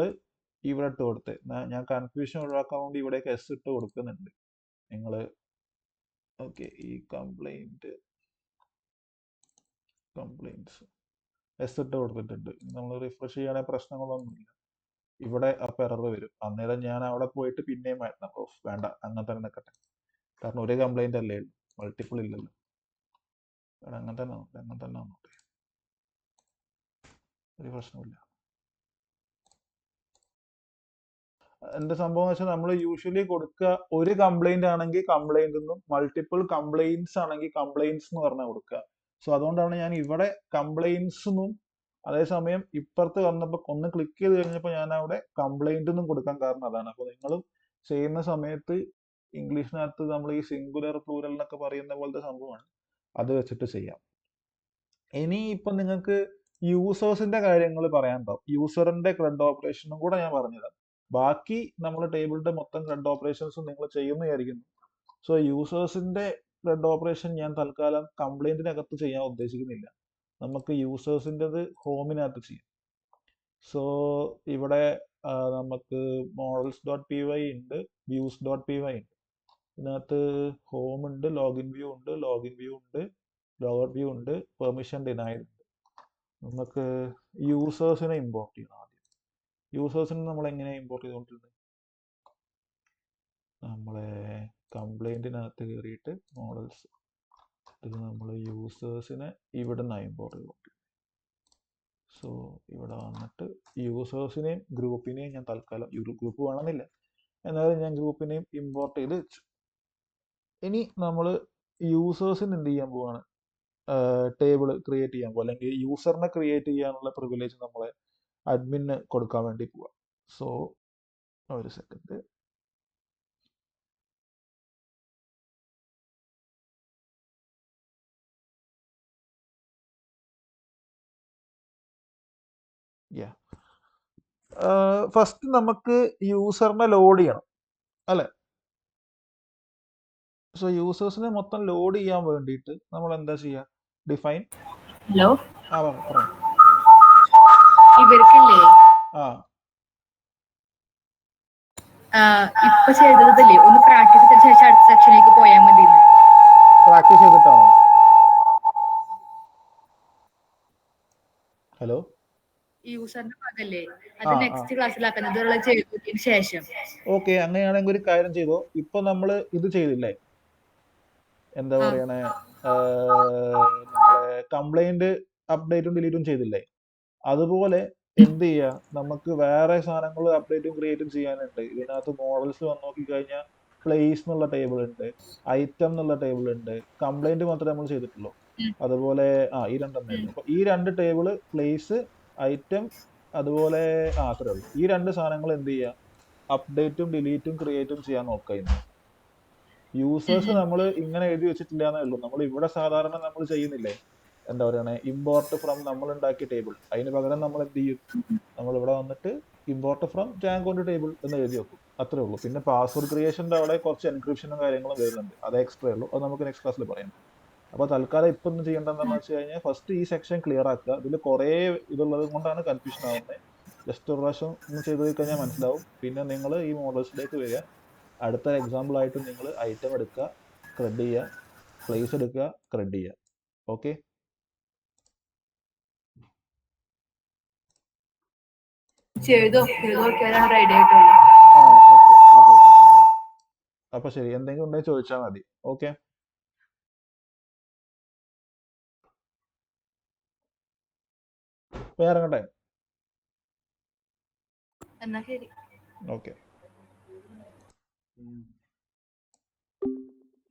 ഇവിടെ ഇട്ട് കൊടുത്ത് ഞാൻ കൺഫ്യൂഷൻ ഒഴിവാക്കാൻ വേണ്ടി ഇവിടേക്ക് എസ് ഇട്ട് കൊടുക്കുന്നുണ്ട്. നിങ്ങൾ ഓക്കെ, ഈ കംപ്ലൈൻറ്റ്സ് എസ് ഇട്ട് കൊടുത്തിട്ടുണ്ട്. നമ്മൾ റിഫ്രഷ് ചെയ്യുകയാണെങ്കിൽ പ്രശ്നങ്ങളൊന്നുമില്ല. ഇവിടെ അപ്പോൾ എറർ വരും. അന്നേരം ഞാൻ അവിടെ പോയിട്ട് പിന്നെയും മാറ്റണം. ഓഫ് വേണ്ട, അങ്ങനെ തന്നെ നിൽക്കട്ടെ. കാരണം ഒരു കംപ്ലൈന്റ് അല്ലേ ഉള്ളൂ, മൾട്ടിപ്പിൾ ഇല്ലല്ലോ. അങ്ങനെ തന്നെ നോട്ടെ, ഒരു പ്രശ്നമില്ല. എന്ത് സംഭവം വെച്ചാൽ നമ്മൾ യൂഷ്വലി കൊടുക്കുക ഒരു കംപ്ലൈന്റ് ആണെങ്കിൽ കംപ്ലൈന്റ് എന്നും, മൾട്ടിപ്പിൾ കംപ്ലൈന്റ്സ് ആണെങ്കിൽ കംപ്ലൈന്റ്സ് എന്ന് പറഞ്ഞാൽ കൊടുക്കുക. സോ അതുകൊണ്ടാണ് ഞാൻ ഇവിടെ കംപ്ലൈന്റ്സ് എന്നും അതേസമയം ഇപ്പുറത്ത് വന്നപ്പോൾ ഒന്ന് ക്ലിക്ക് ചെയ്ത് കഴിഞ്ഞപ്പോൾ ഞാൻ അവിടെ കംപ്ലൈന്റ് എന്നും കൊടുക്കാൻ കാരണം അതാണ്. അപ്പോൾ നിങ്ങൾ ചെയ്യുന്ന സമയത്ത് ഇംഗ്ലീഷിനകത്ത് നമ്മൾ ഈ സിംഗുലർ പ്ലൂരൽ എന്നൊക്കെ പറയുന്ന പോലത്തെ സംഭവമാണ്, അത് വെച്ചിട്ട് ചെയ്യാം. ഇനി ഇപ്പം നിങ്ങൾക്ക് യൂസേഴ്സിന്റെ കാര്യങ്ങൾ പറയാനുണ്ടാവും. യൂസറിന്റെ ക്രെഡ് ഓപ്പറേഷനും കൂടെ ഞാൻ പറഞ്ഞുതരാം. ബാക്കി നമ്മൾ ടേബിളിന്റെ മൊത്തം ക്രെഡ് ഓപ്പറേഷൻസും നിങ്ങൾ ചെയ്യുന്നതായിരിക്കുന്നു. സോ യൂസേഴ്സിന്റെ ക്രെഡ് ഓപ്പറേഷൻ ഞാൻ തൽക്കാലം കംപ്ലൈന്റിനകത്ത് ചെയ്യാൻ ഉദ്ദേശിക്കുന്നില്ല. നമുക്ക് യൂസേഴ്സിൻ്റെത് ഹോമിനകത്ത് ചെയ്യാം. സോ ഇവിടെ നമുക്ക് models.py ഉണ്ട്, views.py ഉണ്ട്. ഇതിനകത്ത് ഹോം ഉണ്ട്, ലോഗിൻ വ്യൂ ഉണ്ട്, ലോഗർ വ്യൂ ഉണ്ട്, പെർമിഷൻ ഡിനൈഡ് ഉണ്ട്. നമുക്ക് യൂസേഴ്സിനെ ഇമ്പോർട്ട് ചെയ്യണം. ആദ്യം യൂസേഴ്സിനെ നമ്മൾ എങ്ങനെയാണ് ഇമ്പോർട്ട് ചെയ്തുകൊണ്ടിരുന്നത്? നമ്മളെ കംപ്ലൈൻറ്റിനകത്ത് കയറിയിട്ട് മോഡൽസ്, ഇത് നമ്മൾ യൂസേഴ്സിനെ ഇവിടെ നിന്നാണ് ഇമ്പോർട്ട് ചെയ്തുകൊണ്ടിരുന്നത്. സോ ഇവിടെ വന്നിട്ട് യൂസേഴ്സിനെയും ഗ്രൂപ്പിനെയും ഞാൻ തൽക്കാലം ഗ്രൂപ്പ് വേണമെന്നില്ല, എന്നാലും ഞാൻ ഗ്രൂപ്പിനെയും ഇമ്പോർട്ട് ചെയ്ത് വെച്ചു. ഇനി നമ്മൾ യൂസേഴ്സിന് എന്ത് ചെയ്യാൻ പോവാണ്? ടേബിൾ ക്രിയേറ്റ് ചെയ്യാൻ പോകും, അല്ലെങ്കിൽ യൂസറിനെ ക്രിയേറ്റ് ചെയ്യാനുള്ള പ്രിവിലേജ് നമ്മളെ അഡ്മിന് കൊടുക്കാൻ വേണ്ടി പോവാം. സോ ഒരു സെക്കൻഡ്, ഫസ്റ്റ് നമുക്ക് യൂസറിനെ ലോഡ് ചെയ്യണം അല്ലെ? സോ യൂസേഴ്സിനെ മൊത്തം ലോഡ് ചെയ്യാൻ വേണ്ടിയിട്ട് നമ്മൾ എന്താ ചെയ്യുക? ഡിഫൈൻ ഹലോ, പറഞ്ഞു ഇവർക്കല്ലേ ഇപ്പൊ ചെയ്തതല്ലേ, ഒന്ന് പ്രാക്ടീസ് ചെയ്ത ശേഷം അടുത്ത സെക്ഷനിലേക്ക് പോയാൽ മതി. പ്രാക്ടീസ് ചെയ്തിട്ടാണോ? ഹലോ, യൂസറിന്റെ ഭാഗല്ലേ, അത് നെക്സ്റ്റ് ക്ലാസ്സിലാക്കുന്നത് ചെയ്തതിന് ശേഷം. ഓക്കെ, അങ്ങനെയാണെങ്കിൽ ഒരു കാര്യം ചെയ്തോ. ഇപ്പൊ നമ്മൾ ഇത് ചെയ്തില്ലേ, എന്താ പറയണേ, നമ്മളെ കംപ്ലൈന്റ് അപ്ഡേറ്റും ഡിലീറ്റും ചെയ്തില്ലേ? അതുപോലെ എന്ത് ചെയ്യുക, നമുക്ക് വേറെ സാധനങ്ങൾ അപ്ഡേറ്റും ക്രിയേറ്റും ചെയ്യാനുണ്ട്. ഇതിനകത്ത് മോഡൽസ് വന്ന് നോക്കിക്കഴിഞ്ഞാൽ പ്ലേസ് എന്നുള്ള ടേബിൾ ഉണ്ട്, ഐറ്റം എന്നുള്ള ടേബിൾ ഉണ്ട്. കംപ്ലൈന്റ് മാത്രമേ നമ്മൾ ചെയ്തിട്ടുള്ളൂ. അതുപോലെ ഈ രണ്ടെണ്ണമായിരുന്നു. അപ്പൊ ഈ രണ്ട് ടേബിള്, പ്ലേസ്, ഐറ്റം, അതുപോലെ അത്രേ ഉള്ളൂ. ഈ രണ്ട് സാധനങ്ങൾ എന്ത് ചെയ്യുക, അപ്ഡേറ്റും ഡിലീറ്റും ക്രിയേറ്റും ചെയ്യാൻ നോക്കുക. യൂസേഴ്സ് നമ്മൾ ഇങ്ങനെ എഴുതി വെച്ചിട്ടില്ല എന്നേ ഉള്ളൂ. നമ്മൾ ഇവിടെ സാധാരണ നമ്മൾ ചെയ്യുന്നില്ലേ, എന്താ പറയണേ, ഇമ്പോർട്ട് ഫ്രം നമ്മൾ ഉണ്ടാക്കിയ ടേബിൾ, അതിന് പകരം നമ്മൾ എന്ത് ചെയ്യും, നമ്മൾ ഇവിടെ വന്നിട്ട് ഇമ്പോർട്ട് ഫ്രം ജാങ്കോന്റെ ടേബിൾ എന്ന് എഴുതി വെക്കും. അത്രേ ഉള്ളൂ. പിന്നെ പാസ്വേഡ് ക്രിയേഷൻ്റെ അവിടെ കുറച്ച് എൻക്രിപ്ഷനും കാര്യങ്ങളും വരുന്നുണ്ട്, അത് എക്സ്ട്രാ ഉള്ളൂ. അത് നമുക്ക് നെക്സ്റ്റ് ക്ലാസ്സിൽ പറയാം. അപ്പോൾ തൽക്കാലം ഇപ്പം ഒന്നും ചെയ്യേണ്ടതെന്ന് വെച്ച് കഴിഞ്ഞാൽ ഫസ്റ്റ് ഈ സെക്ഷൻ ക്ലിയർ ആക്കുക. ഇതിൽ കുറേ ഇതുള്ളത് കൊണ്ടാണ് കൺഫ്യൂഷൻ ആവുന്നത്. ജസ്റ്റ് ഒരു പ്രാവശ്യം ഒന്ന് ചെയ്ത് കഴിഞ്ഞാൽ മനസ്സിലാവും. പിന്നെ നിങ്ങൾ ഈ മോഡൽസിലേക്ക് വരിക. അടുത്ത എക്സാമ്പിൾ ആയിട്ട് നിങ്ങൾ ഐറ്റം എടുക്കുക, ക്രെഡ് ചെയ്യുക, പ്ലേസ് എടുക്കുക, ക്രെഡ് ചെയ്യുക. ഓക്കെ, അപ്പൊ ശരി, എന്തെങ്കിലും ഉണ്ടെങ്കിൽ ചോദിച്ചാൽ മതി. ഓക്കെ, വേറെ ഇറങ്ങട്ടെ? എന്നാ ശരി, ഓക്കെ.